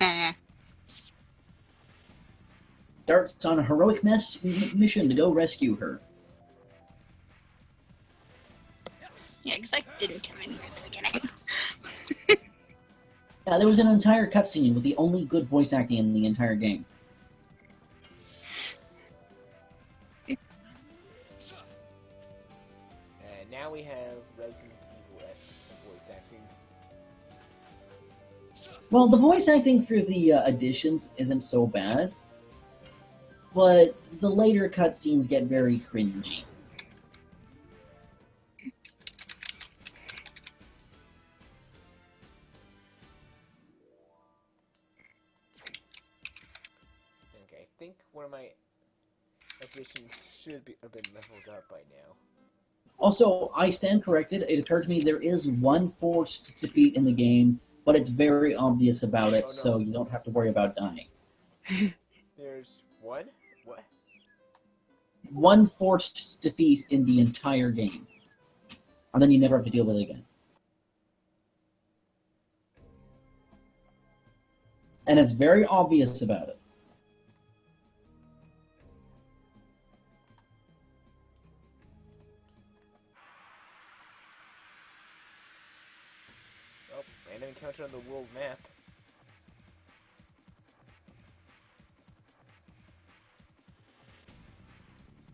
Eh. Dart's on a heroic mission to go rescue her. Yeah, because I didn't come in here at the beginning. Yeah, there was an entire cutscene with the only good voice acting in the entire game. And now we have Resident Evil-esque voice acting. Well, the voice acting through the additions isn't so bad, but the later cutscenes get very cringy. Okay, I think one of my additions should have been leveled up by now. Also, I stand corrected. It occurred to me there is one forced defeat in the game, but it's very obvious about it, Oh, no. so you don't have to worry about dying. There's one? What? One forced defeat in the entire game. And then you never have to deal with it again. And it's very obvious about it. Oh, random encounter on the world map.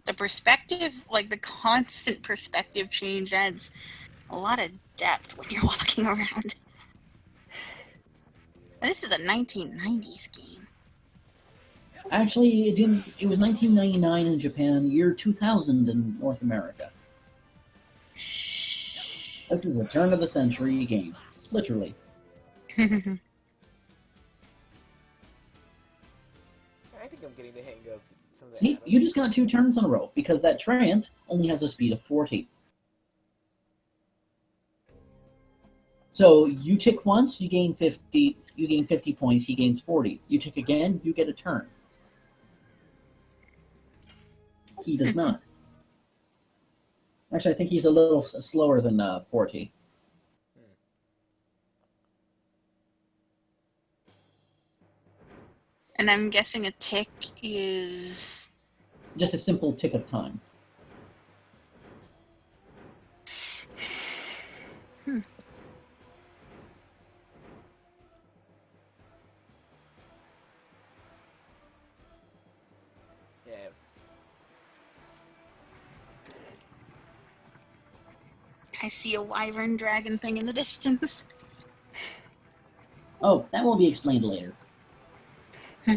The perspective, like the constant perspective change, adds a lot of depth when you're walking around. And this is a 1990s game. Actually, it didn't. It was 1999 in Japan, year 2000 in North America. Shh. This is a turn of the century game, literally. I think I'm getting the hang of some of the See, you just got 2 turns in a row because that Trant only has a speed of 40. So you tick once, you gain 50. You gain 50 points. He gains 40. You tick again, you get a turn. He does not. Actually, I think he's a little slower than 40. And I'm guessing a tick is... Just a simple tick of time. Yeah. I see a wyvern dragon thing in the distance. Oh, that will be explained later. Yeah,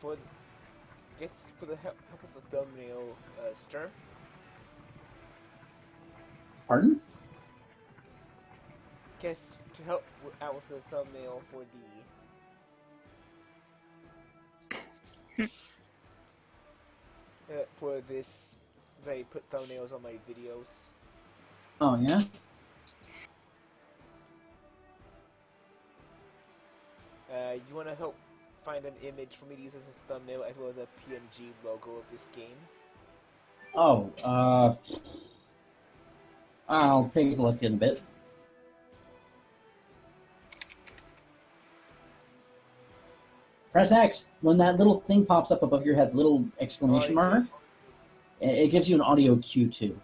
I guess for the help of the thumbnail, Sturm. Pardon? Guess to help out with the thumbnail for the for this, since I put thumbnails on my videos. Oh, yeah? You want to help find an image for me to use as a thumbnail as well as a PNG logo of this game? Oh, I'll take a look in a bit. Press X. When that little thing pops up above your head, little exclamation mark, it gives you an audio cue too.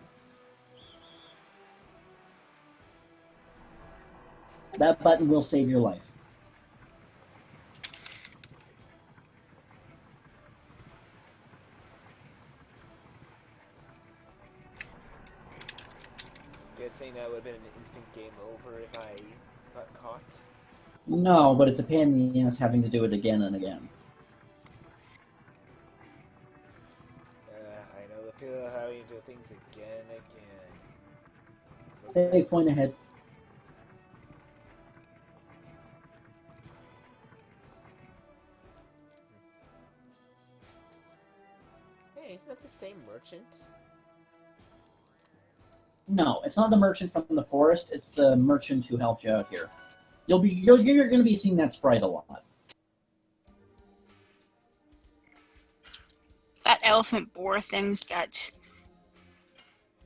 That button will save your life. Guessing that would have been an instant game over if I got caught. No, but it's a pain in the ass having to do it again and again. I know the feel of having to do things again and again. Save point ahead. Hey, isn't that the same merchant? No, it's not the merchant from the forest. It's the merchant who helped you out here. You're going to be seeing that sprite a lot. That elephant boar thing's got...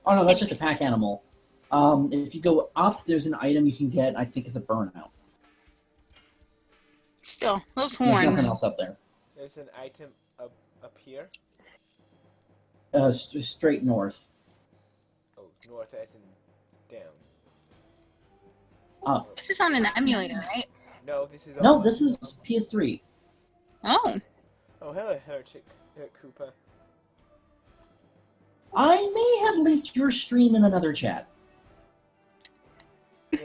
Oh no, that's just a pack animal. If you go up, there's an item you can get. I think it's a burnout. Still, those There's horns. nothing else up there. There's an item up here. Straight north. Oh, north as in down. Up. This is on an emulator, right? No, this is No, this is PS3. Oh. Oh, hello, Heretic Koopa. I may have linked your stream in another chat. Yeah,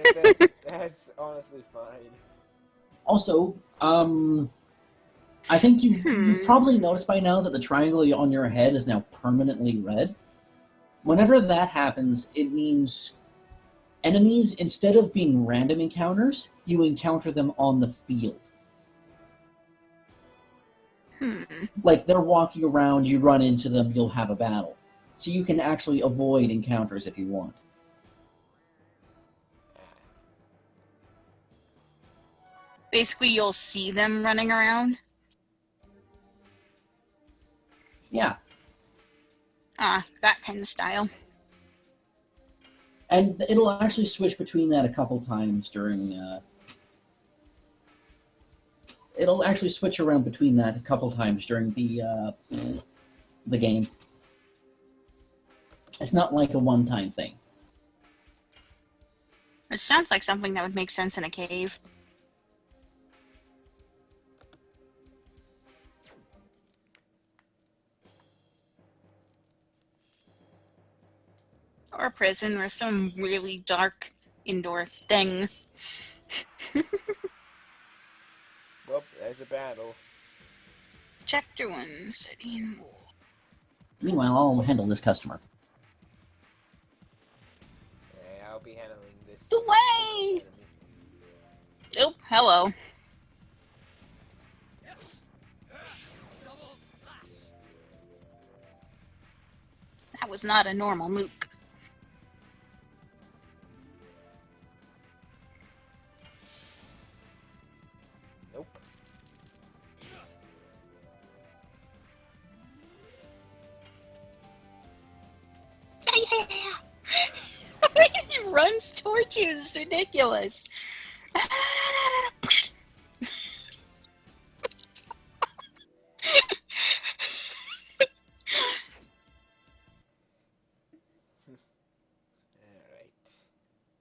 that's honestly fine. Also, I think you've probably noticed by now that the triangle on your head is now permanently red. Whenever that happens, it means enemies, instead of being random encounters, you encounter them on the field. Like, they're walking around, you run into them, you'll have a battle. So you can actually avoid encounters if you want. Basically, you'll see them running around. Yeah. Ah, that kind of style. And it'll actually switch between that a couple times during... It'll actually switch around between that a couple times during the game. It's not like a one-time thing. It sounds like something that would make sense in a cave. Or a prison or some really dark indoor thing. Well, there's a battle. Chapter 1, City and War. Meanwhile, I'll handle this customer. Yeah, I'll be handling this. The way! Oh, hello. That was not a normal mook. Nope. He runs towards you. It's ridiculous.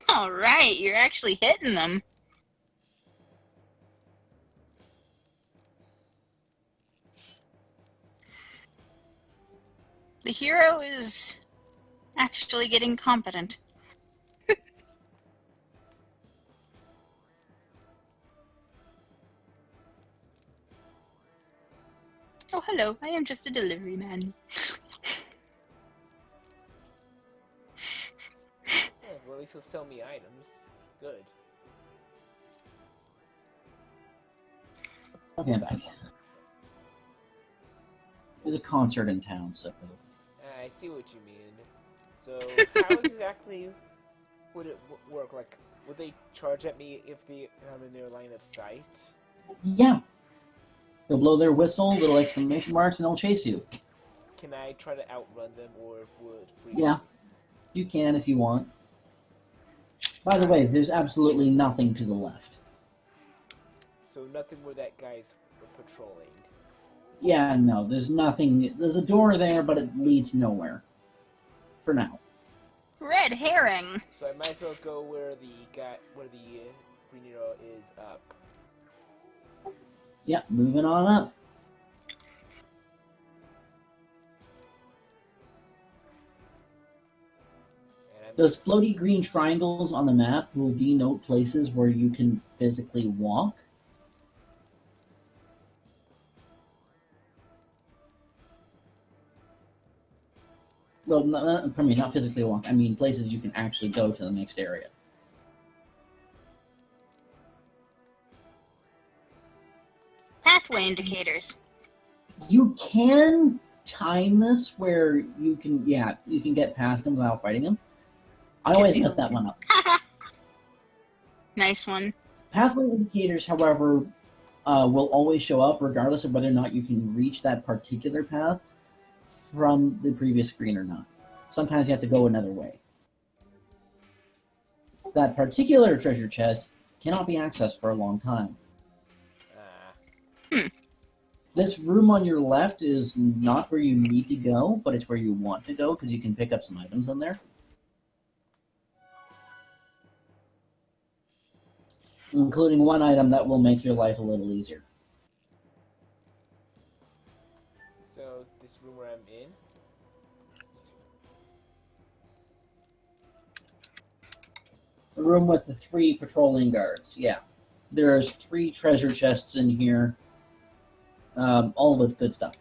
All right, you're actually hitting them. The hero is actually getting competent. Oh, hello. I am just a delivery man. least he'll sell me items. Good. Okay, I'm back. There's a concert in town, so... I see what you mean. So, how exactly would it work? Like, would they charge at me if I'm in their line of sight? Yeah. They'll blow their whistle, little exclamation marks, and they'll chase you. Can I try to outrun them, or would freeze? Yeah. You can if you want. By the way, there's absolutely nothing to the left. So nothing where that guy's patrolling. Yeah, no, there's nothing. There's a door there, but it leads nowhere. For now. Red herring. So I might as well go where the green arrow is up. Yeah, moving on up. Those floaty green triangles on the map will denote places where you can physically walk. Well, not physically walk. I mean places you can actually go to the next area. Pathway indicators. You can time this where you can get past them without fighting them. I always mess that one up. Nice one. Pathway indicators, however, will always show up regardless of whether or not you can reach that particular path from the previous screen or not. Sometimes you have to go another way. That particular treasure chest cannot be accessed for a long time. This room on your left is not where you need to go, but it's where you want to go because you can pick up some items in there. Including one item that will make your life a little easier. So, this room where I'm in? The room with the 3 patrolling guards, yeah. There's 3 treasure chests in here, all with good stuff.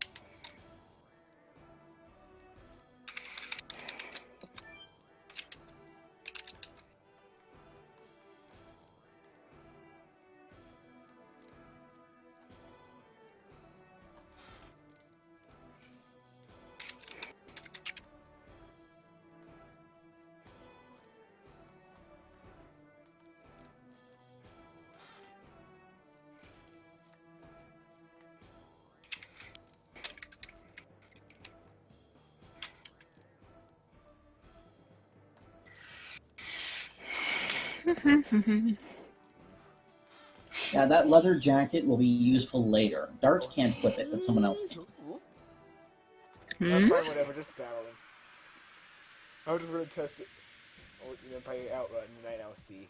Yeah, that leather jacket will be useful later. Dart can't equip it, but someone else can. Fine, whatever, just battle him. I was just gonna test it. Or, if I outrun, then I'll see.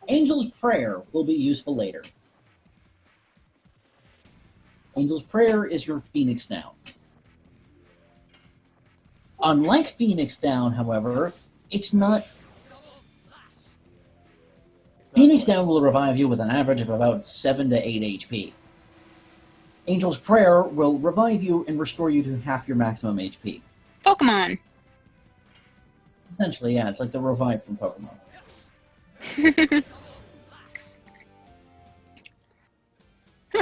Angel's Prayer will be useful later. Angel's Prayer is your Phoenix Down. Unlike Phoenix Down, however, it's not... Phoenix Down will revive you with an average of about 7 to 8 HP. Angel's Prayer will revive you and restore you to half your maximum HP. Pokemon. Essentially, yeah, it's like the revive from Pokemon.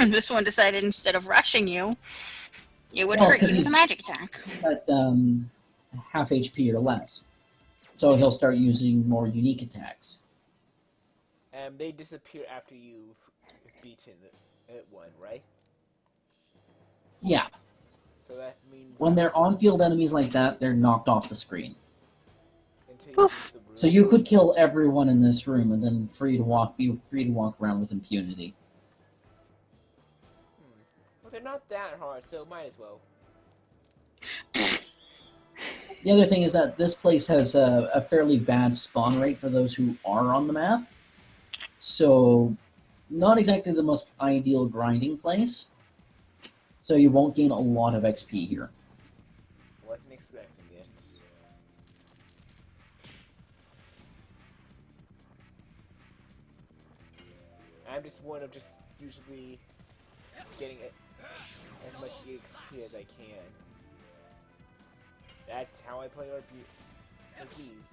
This one decided instead of rushing you, it would hurt you with a magic attack. At half HP or less. So he'll start using more unique attacks. They disappear after you've beaten one, right? Yeah. So that means... When they're on-field enemies like that, they're knocked off the screen. Poof. So you could kill everyone in this room and then be free to walk around with impunity. Well, they're not that hard, so might as well. The other thing is that this place has a fairly bad spawn rate for those who are on the map. So, not exactly the most ideal grinding place. So you won't gain a lot of XP here. Wasn't expecting it. I'm just one of just usually getting as much XP as I can. That's how I play RPGs.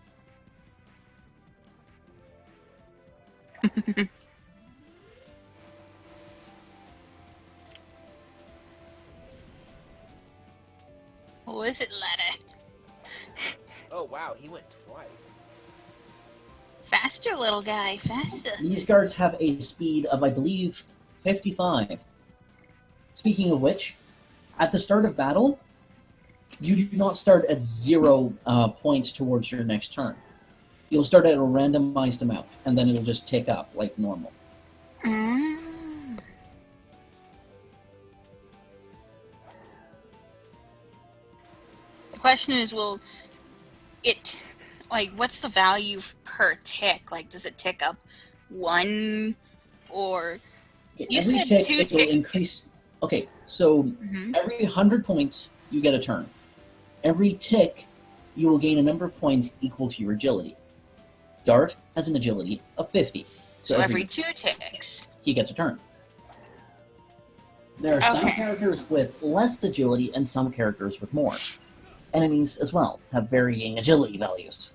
What is it, ladder? Oh wow, he went twice. Faster, little guy, faster. These guards have a speed of, I believe, 55. Speaking of which, at the start of battle, you do not start at 0 points towards your next turn. You'll start at a randomized amount, and then it'll just tick up like normal. Mm. The question is, will it, like, what's the value per tick? Like, does it tick up 1, or you Every said tick, 2 it will ticks? increase. Okay, so every 100 points, you get a turn. Every tick, you will gain a number of points equal to your agility. Dart has an agility of 50. So every 2 ticks. He gets a turn. There are some Okay. characters with less agility and some characters with more. Enemies as well have varying agility values.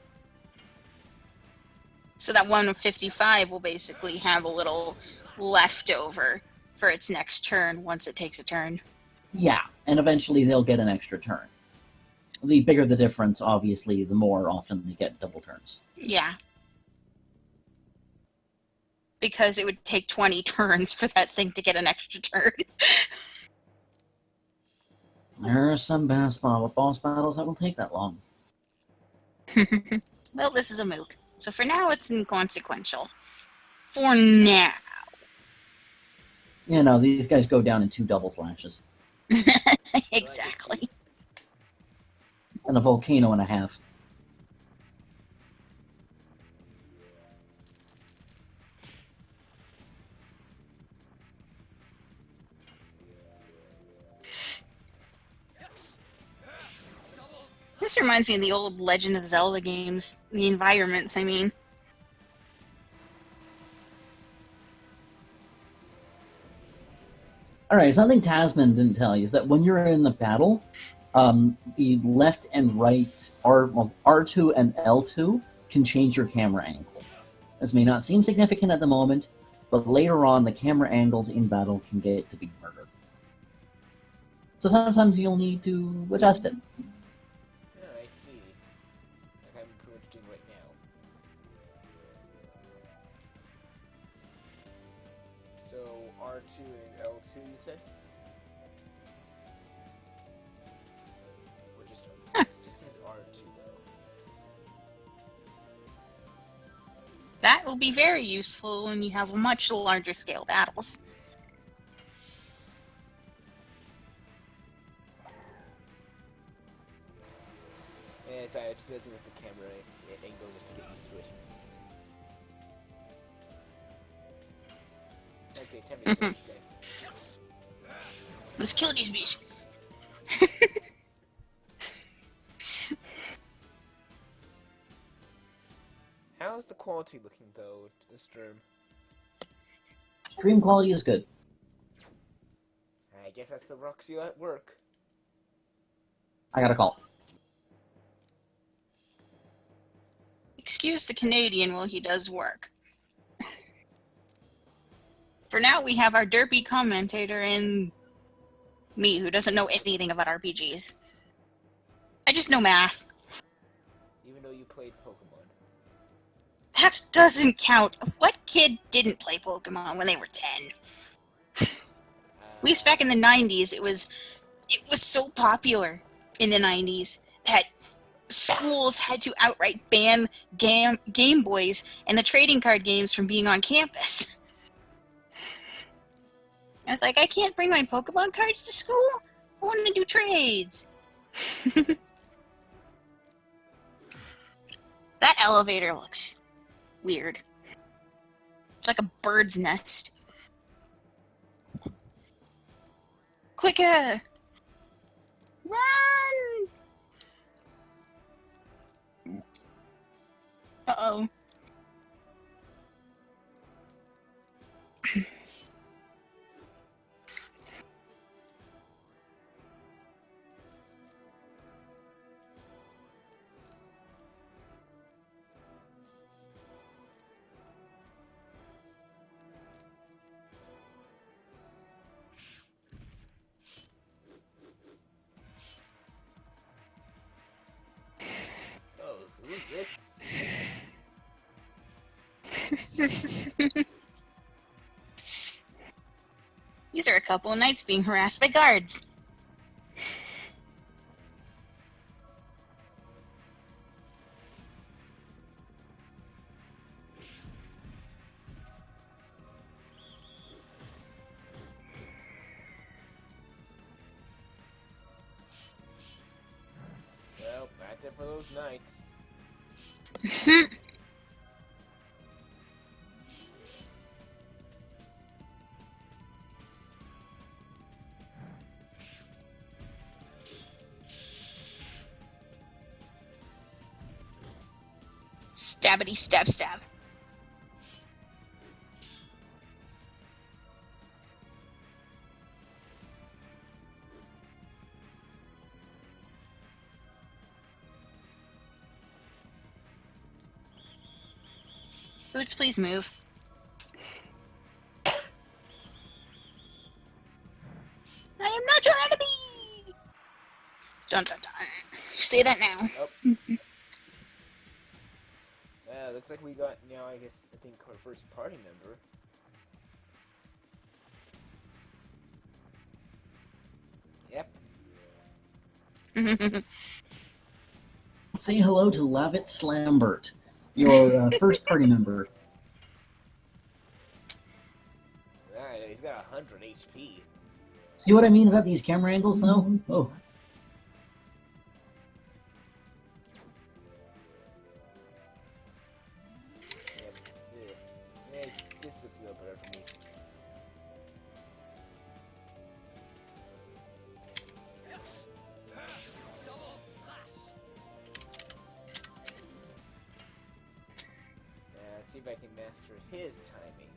So that one of 55 will basically have a little leftover for its next turn once it takes a turn. Yeah, and eventually they'll get an extra turn. The bigger the difference, obviously, the more often they get double turns. Yeah. Because it would take 20 turns for that thing to get an extra turn. There are some boss battles that will take that long. Well, this is a moot. So for now, it's inconsequential. For now. You know, these guys go down in 2 double slashes. Exactly. And a volcano and a half. This reminds me of the old Legend of Zelda games. The environments, I mean. Alright, something Tasman didn't tell you is that when you're in the battle, the left and right R2 and L2 can change your camera angle. This may not seem significant at the moment, but later on the camera angles in battle can get to be murder. So sometimes you'll need to adjust it. Oh, I see. Like I'm pretty much doing right now. So R2 and L2, you said? Or just it just says R2 though. That will be very useful when you have much larger scale battles. Yeah, sorry, it just says it with the camera angle just to get used to it. Okay, tell me what you say. Let's kill these beasts. How's the quality looking though, Sturm? Stream quality is good. I guess that's the Roxy at work. I got a call. Excuse the Canadian while he does work. For now, we have our derpy commentator and me, who doesn't know anything about RPGs. I just know math. Even though you played Pokemon. That doesn't count. What kid didn't play Pokemon when they were 10? At least back in the 90s, it was so popular in the 90s that schools had to outright ban Game Boys and the trading card games from being on campus. I was like, I can't bring my Pokemon cards to school? I want to do trades. That elevator looks weird. It's like a bird's nest. Quicker! Run! Uh-oh. These are a couple of knights being harassed by guards. Well, that's it for those knights. Stabbity stab stab. Boots, please move. I am not your enemy! Dun dun dun. Say that now. Oh. Looks like we got now, I guess, I think our first party member. Yep. Say hello to Lavit Slambert, your first party member. Alright, he's got 100 HP. See what I mean about these camera angles, though? Oh. Yeah, this looks a little better for me. Let's see if I can master his timing.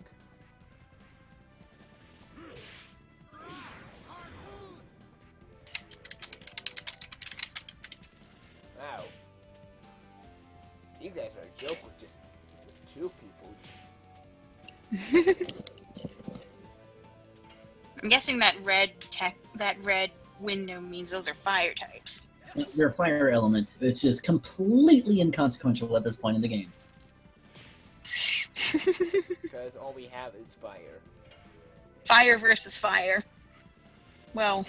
Wow. You guys are a joke with just two people. I'm guessing that red window means those are fire types. They're fire element, which is completely inconsequential at this point in the game. Because all we have is fire. Fire versus fire. Well.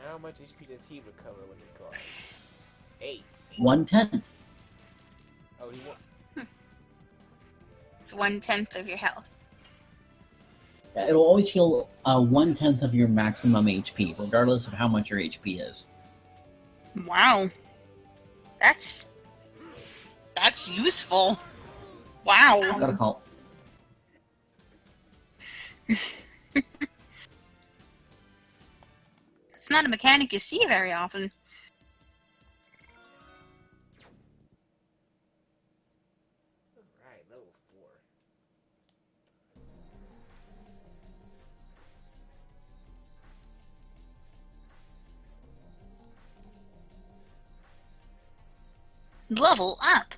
How much HP does he recover when he goes? 8. 1/10. Oh, he won. It's 1/10 of your health. It'll always heal 1/10 of your maximum HP, regardless of how much your HP is. Wow. That's useful. Wow. Gotta call. It's not a mechanic you see very often. Alright, level 4. Level up.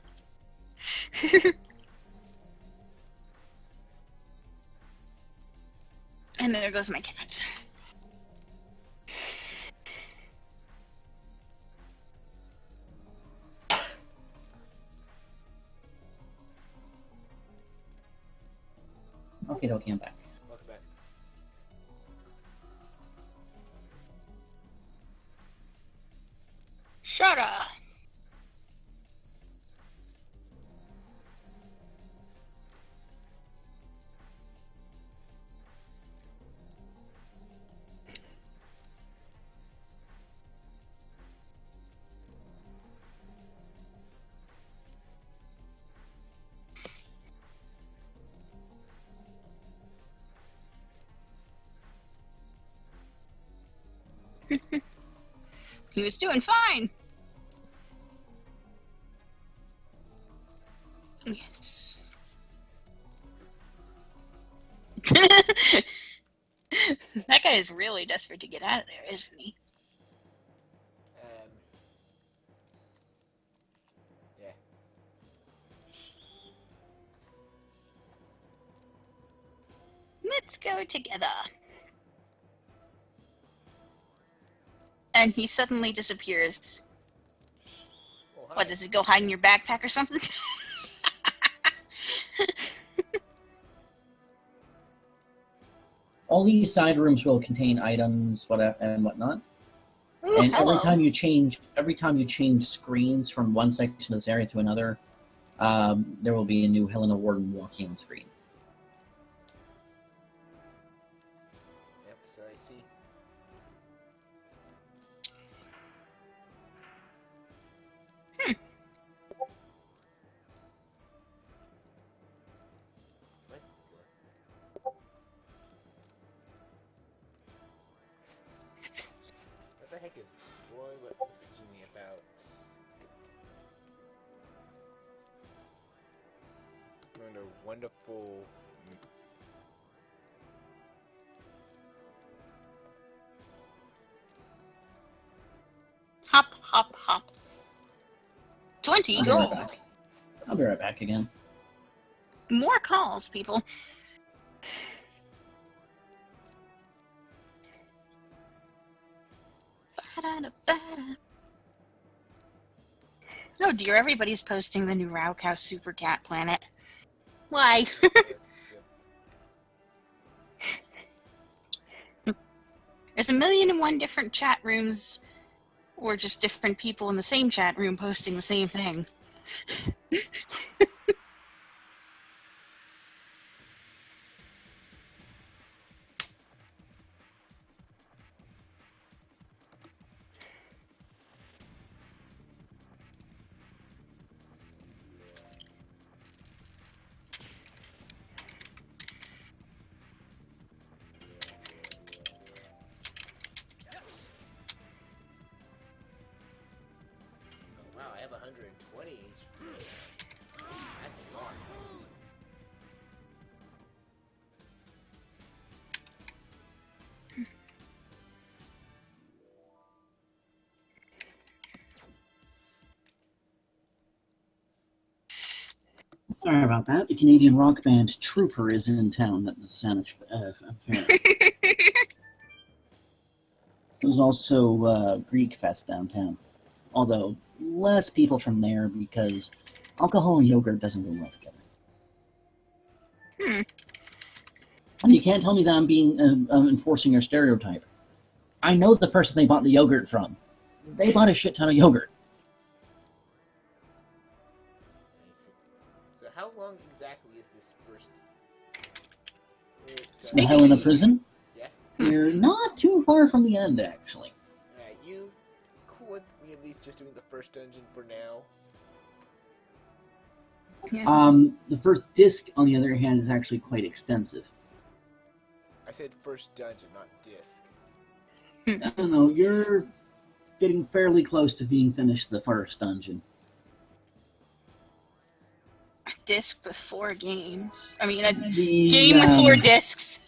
And there goes my cat. Okay, I'm back. Welcome back. Shut up. He was doing fine. Yes. That guy is really desperate to get out of there, isn't he? Yeah. Let's go together. And he suddenly disappears. Oh, hi. What, does it go hide in your backpack or something? All these side rooms will contain items, whatever and whatnot. Ooh, And hello. every time you change screens from one section of this area to another, there will be a new Helena Warden walking on screen. Yep, so I see. What? What the heck is Roy messaging me about? Learned a wonderful. Hop, hop, hop. 20 I'll be right gold. back. I'll be right back again. More calls, people. Ba-da-da-ba-da. Oh dear, everybody's posting the new Raocow Super Cat Planet. Why? There's 1,000,001 different chat rooms, or just different people in the same chat room posting the same thing. Oh, wow, I have 120 HP. That's a lot. Sorry about that. The Canadian rock band Trooper is in town at the Saanich Fair. There's also Greek Fest downtown, although less people from there because alcohol and yogurt doesn't go well together. And you can't tell me that I'm being enforcing your stereotype. I know the person they bought the yogurt from. They bought a shit ton of yogurt. So how long exactly is this first? The Helena prison? Yeah. You're not too far from the end, actually. Alright, you cool with me at least just doing the first dungeon for now? Yeah. The first disc, on the other hand, is actually quite extensive. I said first dungeon, not disc. I don't know, you're getting fairly close to being finished the first dungeon. Disc with 4 games. I mean, a The, game with 4 discs.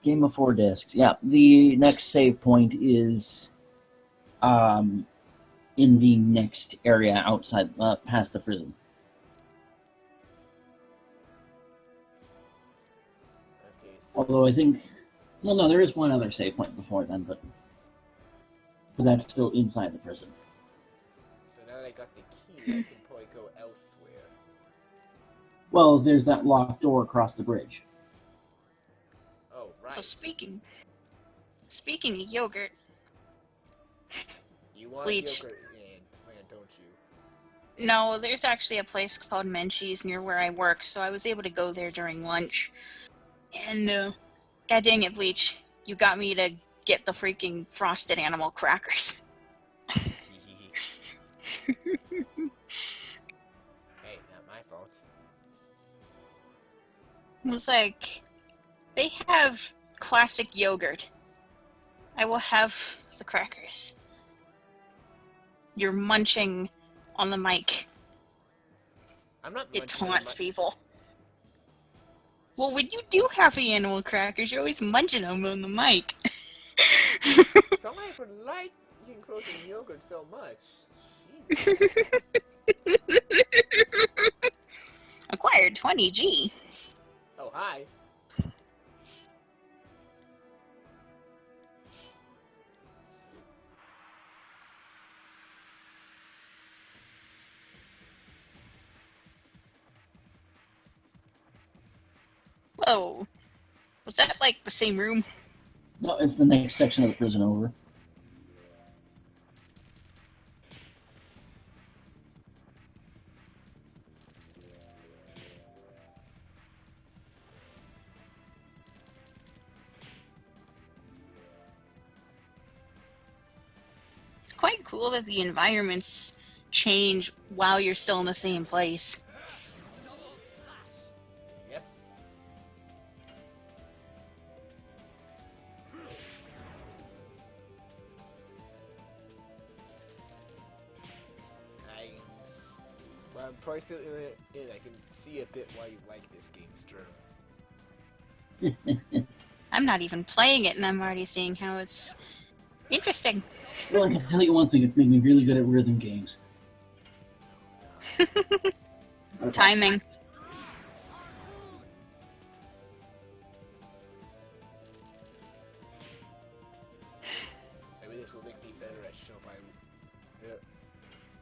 Game of 4 discs. Yeah, the next save point is in the next area outside, past the prison. Okay, so Although I think, well, no, there is one other save point before then, but that's still inside the prison. now that I got the key, I can probably go elsewhere. Well, there's that locked door across the bridge. Oh, right. So speaking of yogurt, You want Bleach. yogurt, man, don't you? no, there's actually a place called Menchie's near where I work, so I was able to go there during lunch. And, god dang it, Bleach, you got me to get the freaking frosted animal crackers. Hey, not my fault. It was like, they have classic yogurt. I will have the crackers. You're munching on the mic. I'm not It munching on taunts my- people. Well, when you do have the animal crackers, you're always munching them on the mic. Somebody would like eating frozen yogurt so much. Jesus. Acquired 20G. Oh, hi. Oh, was that like the same room? No, it's the next section of the prison over. It's quite cool that the environments change while you're still in the same place. Yep. Well, I'm probably still in it. I can see a bit why you like this game, Sturm. I'm not even playing it, and I'm already seeing how it's interesting. Well, I can tell you one thing, it's made me really good at rhythm games. Timing. Maybe this will make me better at Show by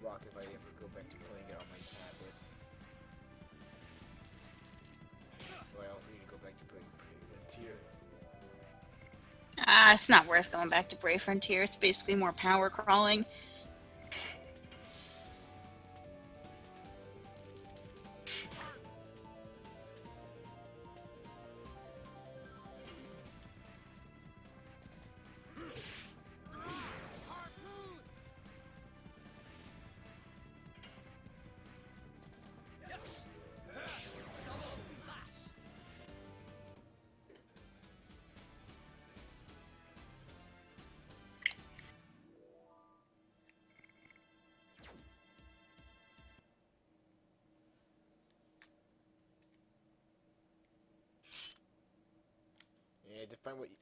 Rock if I ever go back to playing it on my tablet. But I also need to go back to playing Frontier. It's not worth going back to Brave Frontier. It's basically more power crawling. Yeah, define what you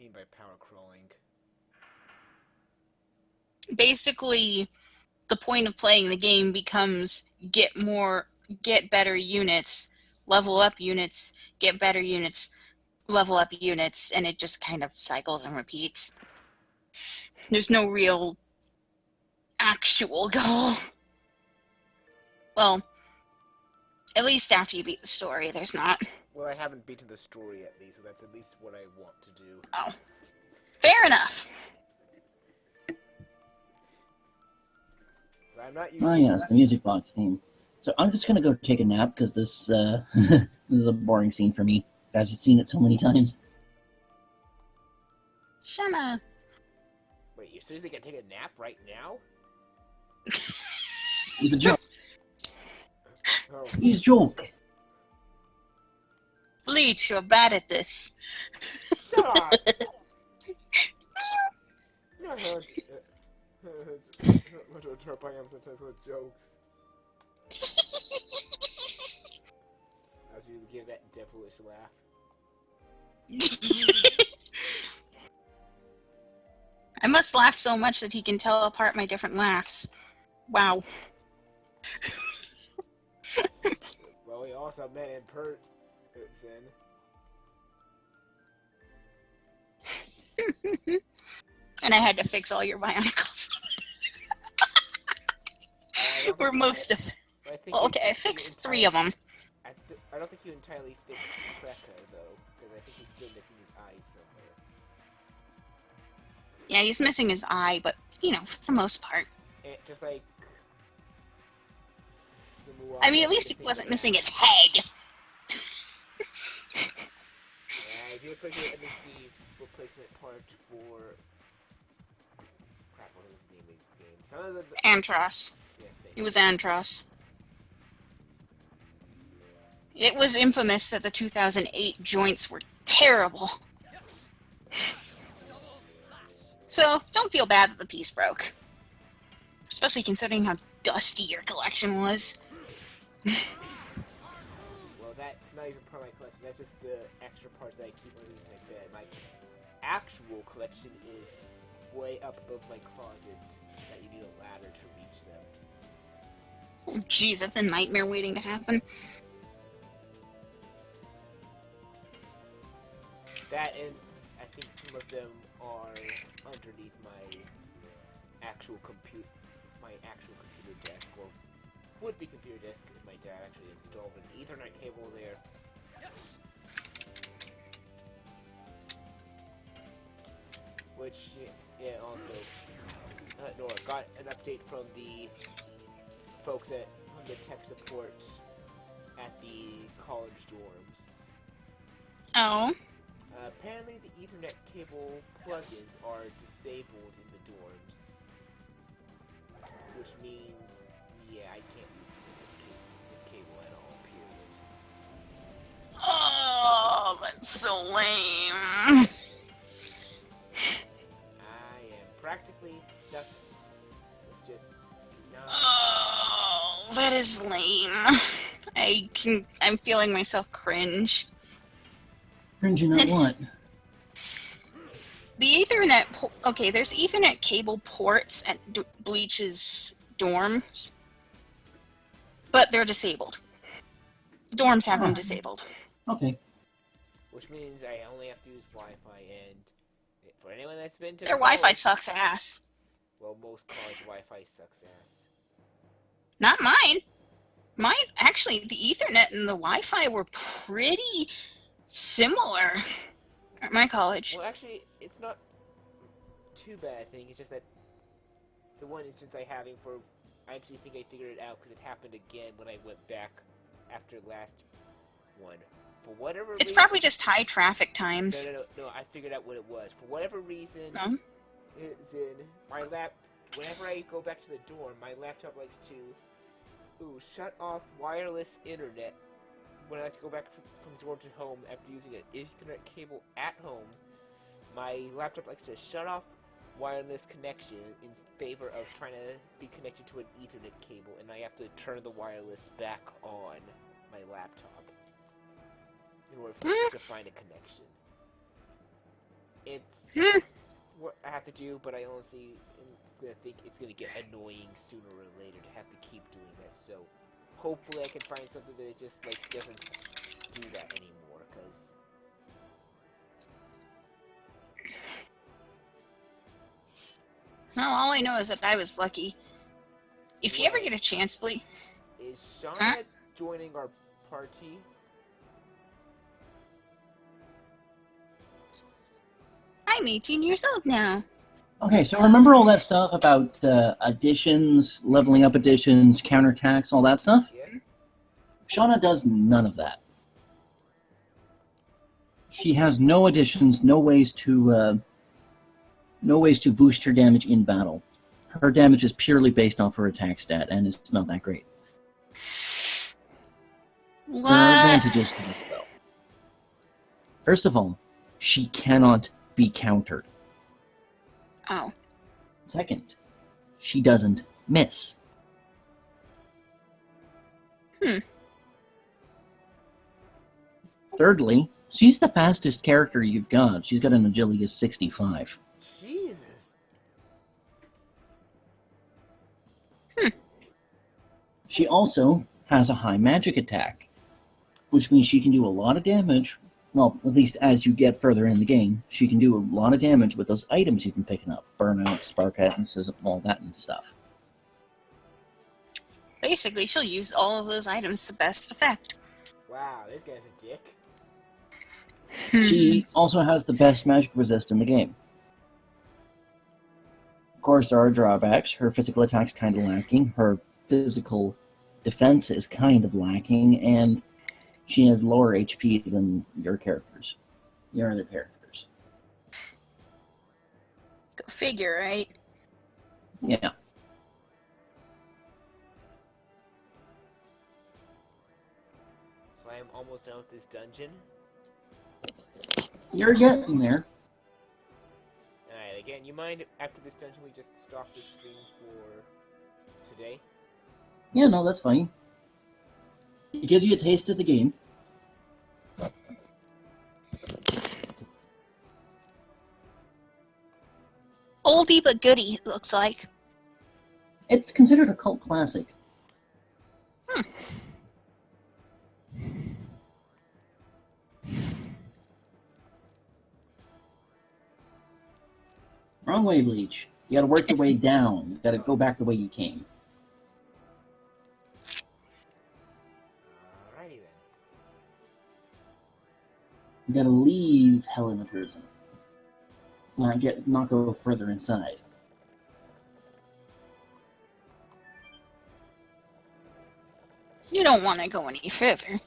mean by power crawling. Basically, the point of playing the game becomes get better units, level up units, get better units, level up units, and it just kind of cycles and repeats. There's no real actual goal. Well, at least after you beat the story, there's not. Well, I haven't beaten the story at least, so that's at least what I want to do. Oh. Fair enough. I'm not using Oh yes, the music box theme. So I'm just gonna go take a nap because this this is a boring scene for me. I've just seen it so many times. Shana. Wait, you seriously gonna take a nap right now? It's a joke. Oh, He's a joke. Bleach, you're bad at this. shut up! No, sometimes with jokes. As you give that devilish laugh. I must laugh so much that he can tell apart my different laughs. Wow. Well, we also met in person. And I had to fix all your bionicles. Or most of it. I think Well, okay, I fixed 3 of them. I don't think you entirely fixed Krekka, though, because I think he's still missing his eyes somewhere. Yeah, he's missing his eye, but, you know, for the most part. And just like... I mean, at least he wasn't missing his head. Yeah, I do appreciate at least the replacement part for... Crap, what was his name in this game? Some of the... Antros. Yes, It was Antros. It was infamous that the 2008 joints were terrible. So, don't feel bad that the piece broke. Especially considering how dusty your collection was. Well, that's not even part of my collection. That's just the extra parts that I keep underneath my bed. My actual collection is way up above my closet that you need a ladder to reach them. Oh, jeez, that's a nightmare waiting to happen. That and I think some of them are underneath my actual computer desk, or would be computer desk if my dad actually installed an Ethernet cable there. which yeah, also Nora got an update from the folks at from the tech support at the college dorms. Oh. Apparently, the Ethernet cable plugins are disabled in the dorms, which means, yeah, I can't use this cable at all. Period. Oh, that's so lame. I am practically stuck with just not. Oh, that is lame. I'm feeling myself cringe. Cringing at what? The Ethernet, okay, there's Ethernet cable ports at Bleach's dorms, but they're disabled. Dorms have them disabled. Okay. Which means I only have to use Wi-Fi, and for anyone that's been to Their college, Wi-Fi sucks ass. well, most college Wi-Fi sucks ass. Not mine. Mine, actually, the Ethernet and the Wi-Fi were pretty similar at my college. Well, actually, it's not too bad, I think. It's just that the one instance I having for... I actually think I figured it out because it happened again when I went back after last one. For whatever reason... It's probably just high traffic times. No, I figured out what it was. For whatever reason, it's in my whenever I go back to the dorm, my laptop likes to shut off wireless internet when I like to go back from dorm to home after using an Ethernet cable at home. My laptop likes to shut off wireless connection in favor of trying to be connected to an Ethernet cable, and I have to turn the wireless back on my laptop in order for it to find a connection. It's what I have to do, but I honestly think it's going to get annoying sooner or later to have to keep doing that, so hopefully I can find something that just doesn't do that anymore, because Well, all I know is that I was lucky. If you ever get a chance, please. is Shauna joining our party? I'm 18 years old now. Okay, so remember all that stuff about additions, leveling up additions, counterattacks, all that stuff? Yeah. Shauna does none of that. She has no additions, no ways to boost her damage in battle. Her damage is purely based off her attack stat, and it's not that great. There are advantages to this, though. First of all, she cannot be countered. Oh. Second, she doesn't miss. Thirdly, she's the fastest character you've got. She's got an agility of 65. Jesus. She also has a high magic attack, which means she can do a lot of damage. Well, at least as you get further in the game, she can do a lot of damage with those items you've been picking up. Burnout, spark essences, all that and stuff. Basically, she'll use all of those items to best effect. Wow, this guy's a dick. She also has the best magic resist in the game. Of course, there are drawbacks. Her physical attack's kind of lacking. Her physical defense is kind of lacking, and she has lower HP than your other characters. Go figure, right? Yeah. So I am almost done with this dungeon. You're getting there. Alright, again, you mind after this dungeon we just stop the stream for today? Yeah, no, that's fine. It gives you a taste of the game. Oldie but goodie, it looks like. It's considered a cult classic. Wrong way, Bleach. You gotta work your way down. You gotta go back the way you came. Alrighty then. You gotta leave Hell in the Prison. not go further inside. You don't want to go any further.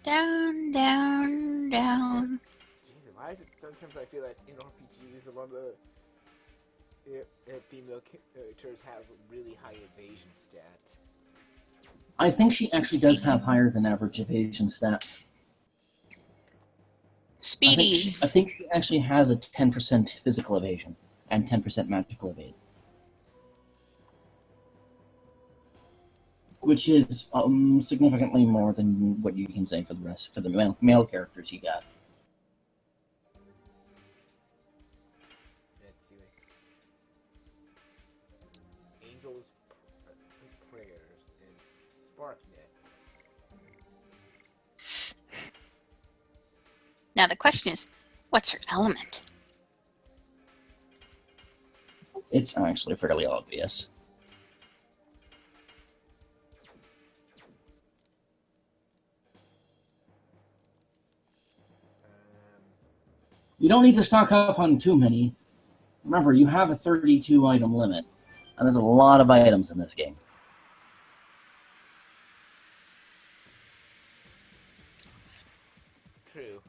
Down, down, down. Jesus, why is it sometimes I feel that in RPGs, a lot of the female characters have really high evasion stat? I think she actually does have higher than average evasion stats. Speedies. I think she actually has a 10% physical evasion and 10% magical evasion. Which is significantly more than what you can say for the male characters you got. Let's see. Angels' prayers and spark nets. Now the question is, what's her element? It's actually fairly obvious. You don't need to stock up on too many. Remember, you have a 32 item limit, and there's a lot of items in this game. True.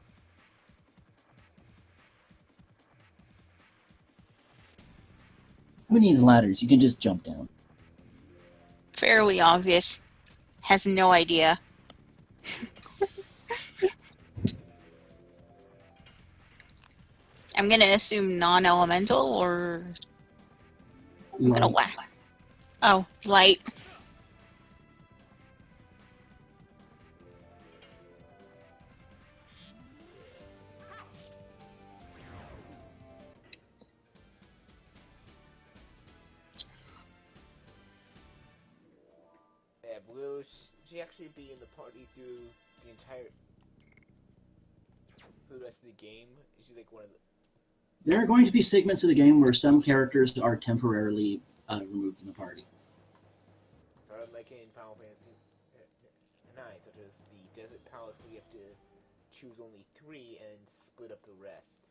Who needs ladders? You can just jump down. Fairly obvious. Has no idea. I'm gonna assume non-elemental, or I'm gonna whack. Oh, light. Yeah, will she actually be in the party through the rest of the game? Is she like one of the... There are going to be segments of the game where some characters are temporarily removed from the party. Sort of like in Final Fantasy IX, such as the Desert Palace, where you have to choose only 3 and split up the rest.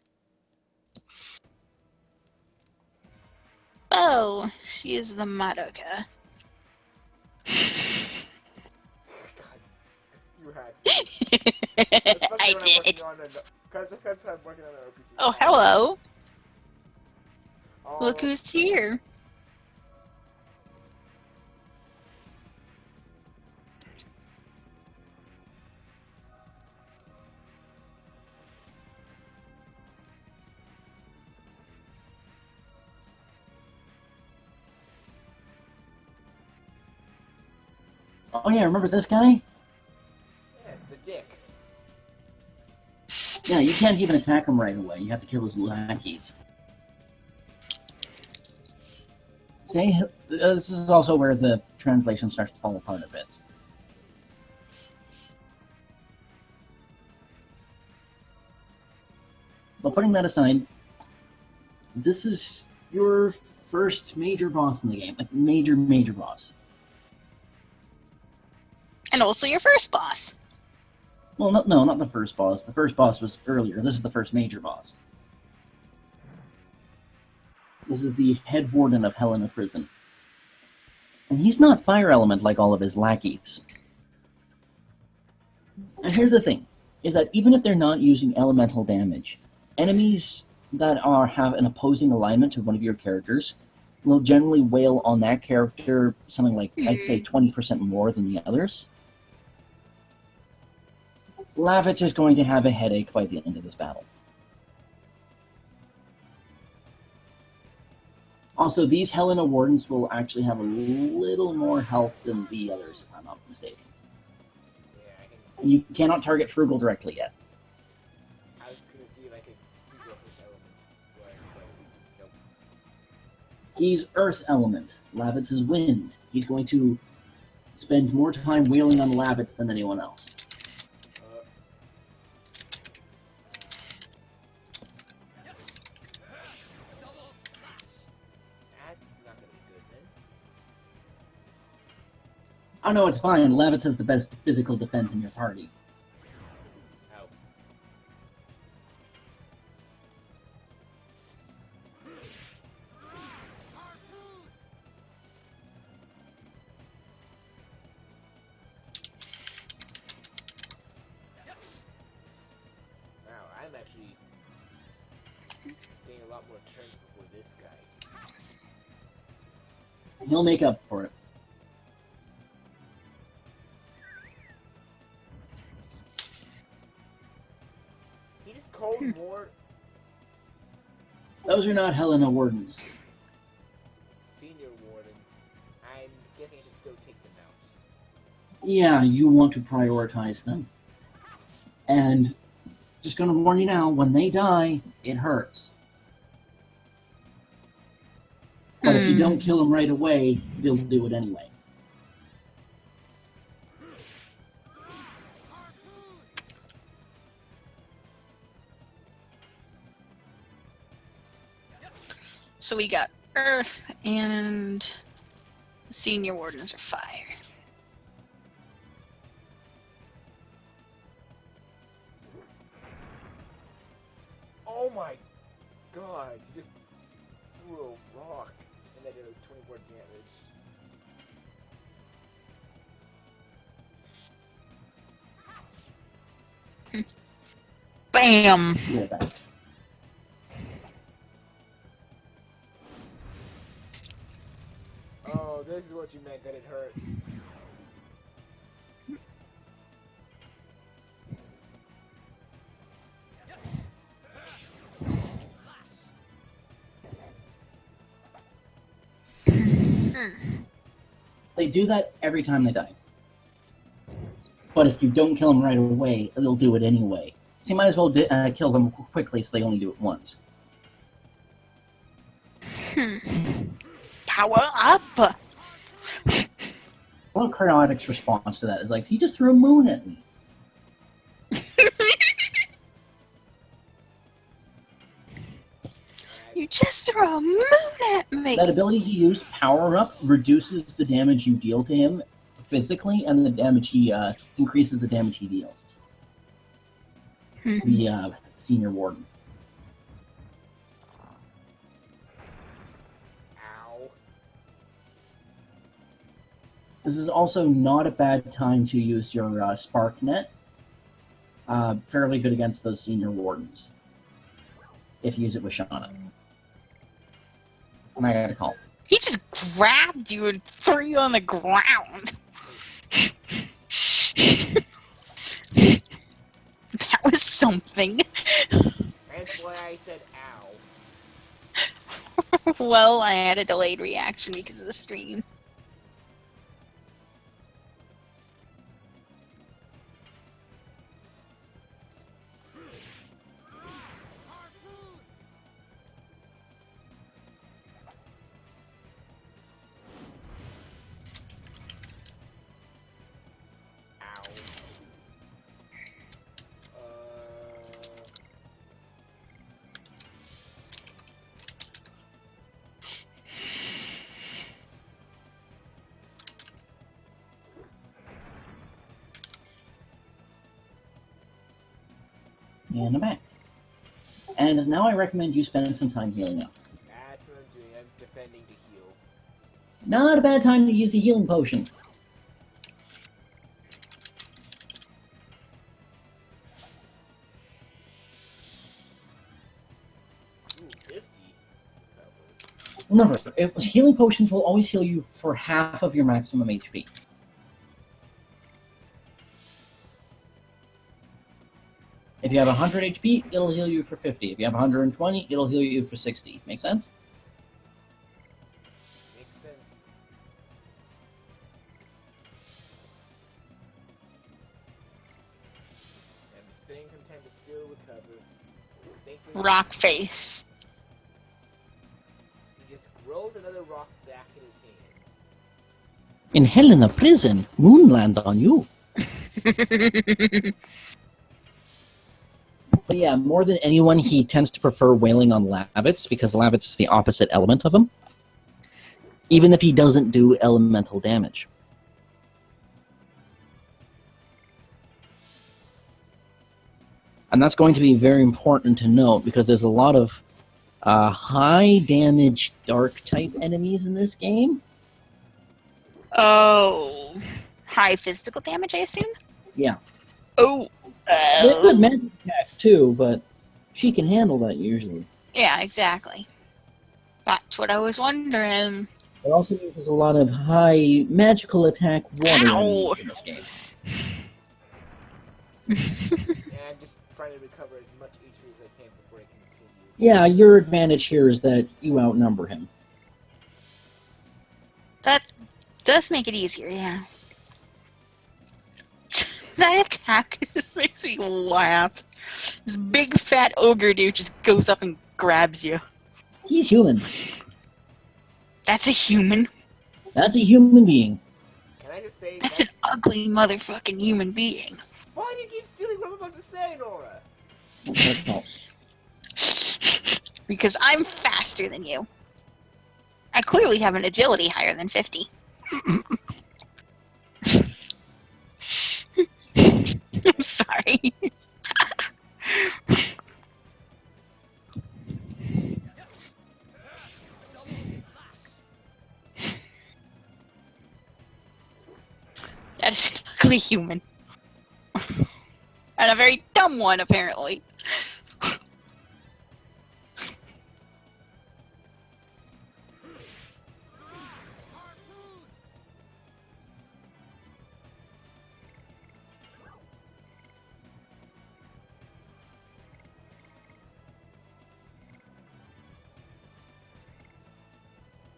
Oh, she is the Madoka. God, you had to. I did. Because I'm working on an RPG. Oh, hello. Oh, Look who's here. Oh yeah, remember this guy? yes, the dick. Yeah, you can't even attack him right away. You have to kill his lackeys. See, this is also where the translation starts to fall apart a bit. But putting that aside, this is your first major boss in the game. Like, major boss. And also your first boss. Well, no, not the first boss. The first boss was earlier. This is the first major boss. This is the head warden of Helena Prison. And he's not fire element like all of his lackeys. And here's the thing, is that even if they're not using elemental damage, enemies that have an opposing alignment to one of your characters will generally wail on that character something like, I'd say, 20% more than the others. Lavitz is going to have a headache by the end of this battle. Also, these Helena Wardens will actually have a little more health than the others, if I'm not mistaken. Yeah, I can see. And you cannot target Frugal directly yet. I was gonna see if I could see what his element was, but nope. He's Earth Element. Lavitz is Wind. He's going to spend more time wailing on Lavitz than anyone else. That's not gonna be good then. Oh no, it's fine. Lavitz has the best physical defense in your party. Ow. Wow, I'm actually getting a lot more turns before this guy. He'll make up for it. He just called more Those are not Helena Wardens. senior wardens. I'm guessing I should still take them out. Yeah, you want to prioritize them. And just gonna warn you now, when they die, it hurts. But if you don't kill them right away, they'll do it anyway. So we got Earth and the senior wardens are fire. Oh my god, he just threw a rock and that did like 24 damage. Bam! Yeah, that. Oh, this is what you meant, that it hurts. They do that every time they die. But if you don't kill them right away, they'll do it anyway. So you might as well kill them quickly so they only do it once. Power up! Well, Carnatic's response to that is like, he just threw a moon at me. You just threw a moon at me! That ability he used, Power Up, reduces the damage you deal to him physically, and the damage he increases the damage he deals. The senior warden. Ow. This is also not a bad time to use your Spark Net. Fairly good against those senior wardens. If you use it with Shauna. And I got a call. He just grabbed you and threw you on the ground. That was something. That's why I said ow. Well, I had a delayed reaction because of the stream. Ow. And I'm back. And now I recommend you spend some time healing up. That's what I'm doing. I'm defending to heal. Not a bad time to use a healing potion. Ooh, 50. Remember, healing potions will always heal you for half of your maximum HP. If you have 100 HP, it'll heal you for 50. If you have 120, it'll heal you for 60. Make sense? Makes sense. I'm spending some time to still recover. Thankfully, Rock face. he just grows another rock back in his hands. In Helena Prison, Moonland on you. But yeah, more than anyone, he tends to prefer wailing on Lavitz because Lavitz is the opposite element of him. Even if he doesn't do elemental damage. And that's going to be very important to note because there's a lot of high damage dark type enemies in this game. Oh, high physical damage, I assume? Yeah. Oh. They're good magic attack too, but she can handle that usually. Yeah, exactly. That's what I was wondering. It also means there's a lot of high magical attack water Ow! enemies in this game. And I'm just trying to recover as much HP as I can before I continue. Yeah, your advantage here is that you outnumber him. That does make it easier, yeah. That attack just makes me laugh. This big fat ogre dude just goes up and grabs you. He's human. That's a human. That's a human being. Can I just say That's an ugly motherfucking human being. Why do you keep stealing what I'm about to say, Nora? That's false. Because I'm faster than you. I clearly have an agility higher than 50. I'm sorry. That is an ugly human. And a very dumb one, apparently.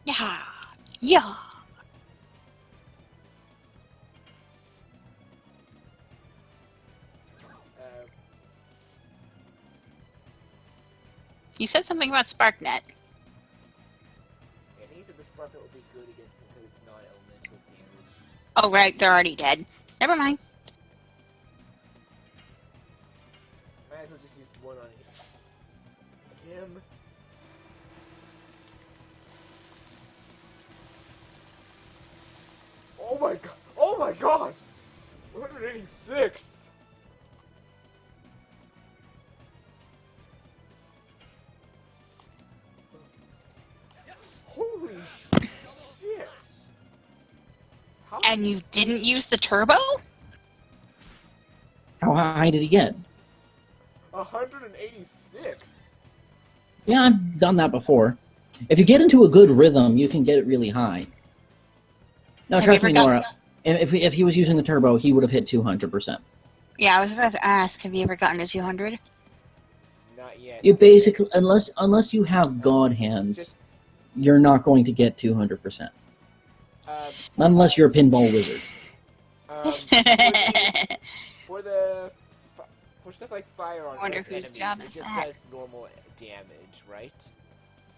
Yeah. Yeah. You said something about SparkNet. Yeah, he said the Sparklet would be good against him because it's non-elemental damage. Oh, right, they're already dead. Never mind. Might as well just use one on him. Oh my god! Oh my god! 186! Holy shit! How And you didn't use the turbo? How high did he get? 186? Yeah, I've done that before. If you get into a good rhythm, you can get it really high. No, Have trust you me, ever Nora. If he was using the turbo, he would have hit 200%. Yeah, I was about to ask, have you ever gotten to 200? Not yet. You basically, unless you have god hands, Just- you're not going to get 200%. Unless you're a pinball wizard. For stuff like fire on I wonder earth whose enemies, job it is just that? does normal damage, right?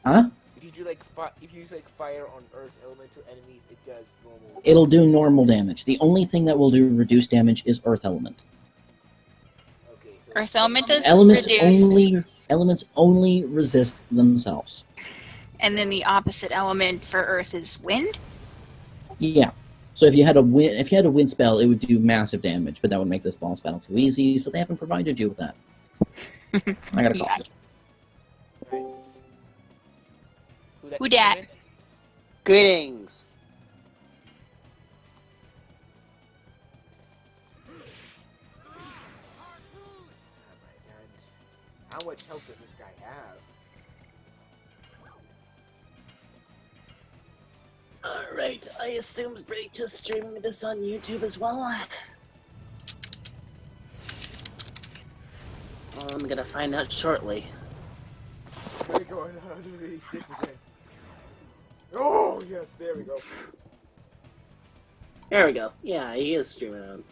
Huh? If you do like if you use like fire on earth elemental enemies, it does normal. It'll do normal damage. The only thing that will do reduced damage is earth element. Okay, so Earth element does Elements reduce. only resist themselves. And then the opposite element for Earth is wind? Yeah. So if you had a wind spell, it would do massive damage, but that would make this boss battle too easy. So they haven't provided you with that. I gotta call Yeah. it. Who dat? Greetings. Oh my god. How much health does this guy have? Alright, I assume Breach is streaming this on YouTube as well. I'm gonna find out shortly. We're going 186 again. Oh yes, there we go. There we go. Yeah, he is streaming on.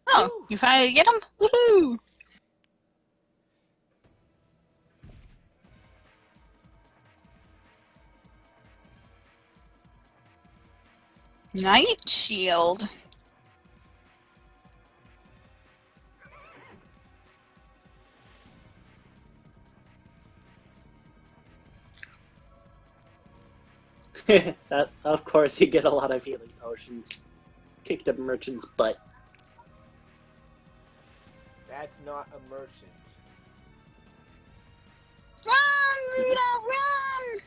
Oh, you finally get him? Woohoo! Night Shield. That, of course, you get a lot of healing potions. Kicked a merchant's butt. That's not a merchant. Run, Rudolph, run!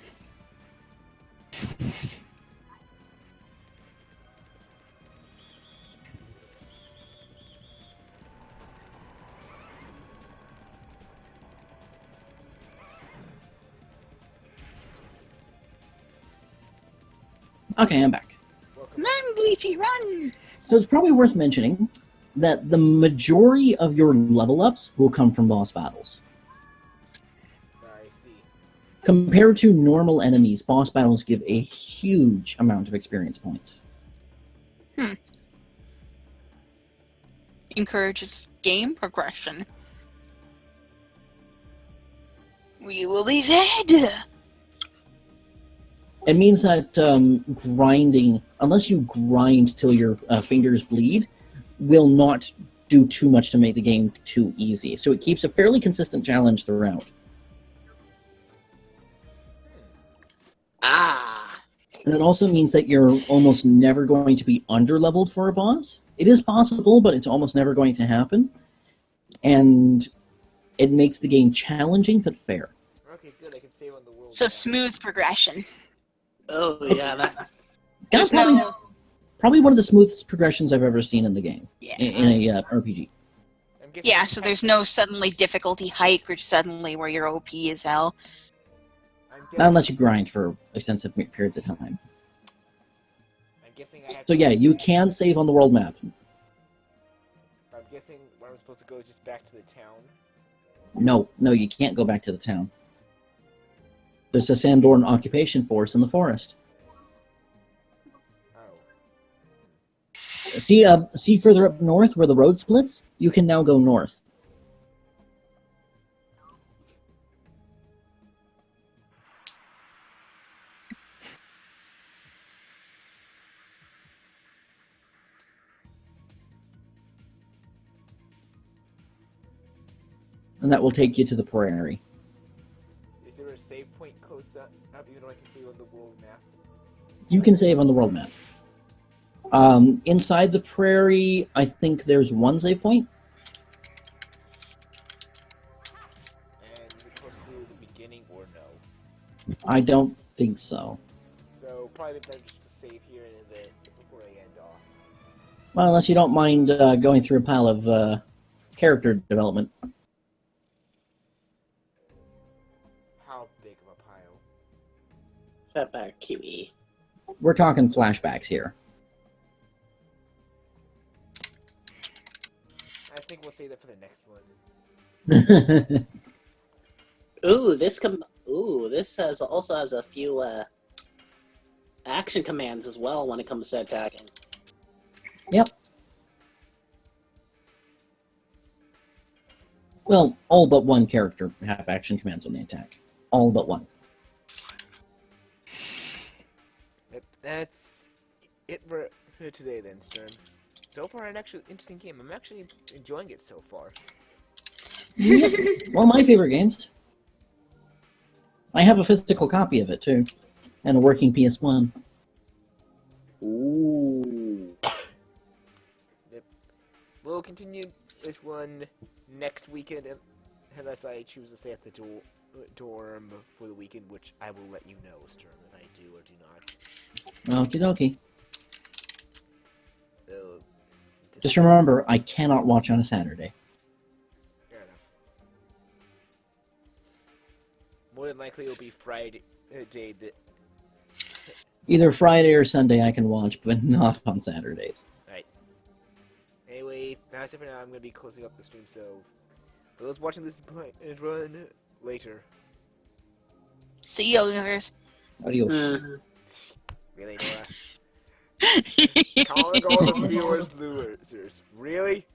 Okay, I'm back. Welcome. Run, Bleachy, run! So it's probably worth mentioning that the majority of your level ups will come from boss battles. I see. Compared to normal enemies, boss battles give a huge amount of experience points. Encourages game progression. We will be dead! It means that grinding, unless you grind till your fingers bleed, will not do too much to make the game too easy. So it keeps a fairly consistent challenge throughout. Ah! And it also means that you're almost never going to be under-leveled for a boss. It is possible, but it's almost never going to happen. And it makes the game challenging, but fair. Okay, good. I can save on the world. So now. smooth progression. Oh, yeah, that... There's probably, no... probably one of the smoothest progressions I've ever seen in the game, Yeah. in a RPG. I'm guessing Yeah, so there's no suddenly difficulty hike or suddenly where your OP is hell. I'm Not guessing, unless you grind for extensive periods of time. I'm guessing I have So to, yeah, you can save on the world map. I'm guessing where I'm supposed to go is just back to the town. No, you can't go back to the town. There's a Sandorn occupation force in the forest. Oh. See further up north where the road splits? You can now go north. And that will take you to the prairie. Is there a save point close up, even though I can save on the world map? You can save on the world map. Inside the prairie, I think there's one save point. And is it close to the beginning or no? I don't think so. So probably better just to save here in a bit before I end off. Well, unless you don't mind going through a pile of character development. How big of a pile? Step back, QE. We're talking flashbacks here. I think we'll save that for the next one. Ooh, this also has a few action commands as well when it comes to attacking. Yep. Well, all but one character have action commands on the attack. All but one. Yep, that's it for today then, Stern. So far, an actually interesting game. I'm actually enjoying it so far. One of my favorite games. I have a physical copy of it, too. And a working PS1. Ooh. Yep. We'll continue this one next weekend, unless I choose to stay at the dorm for the weekend, which I will let you know, Stern, if I do or do not. Okie dokie. So, Just remember, I cannot watch on a Saturday. fair enough. More than likely, it'll be Friday day that. Either Friday or Sunday I can watch, but not on Saturdays. Right. Anyway, that's it for now. I'm gonna be closing up the stream. So, for those watching this run later. See you, losers. Adios. Really, Nora? Calling all the viewers losers. Really?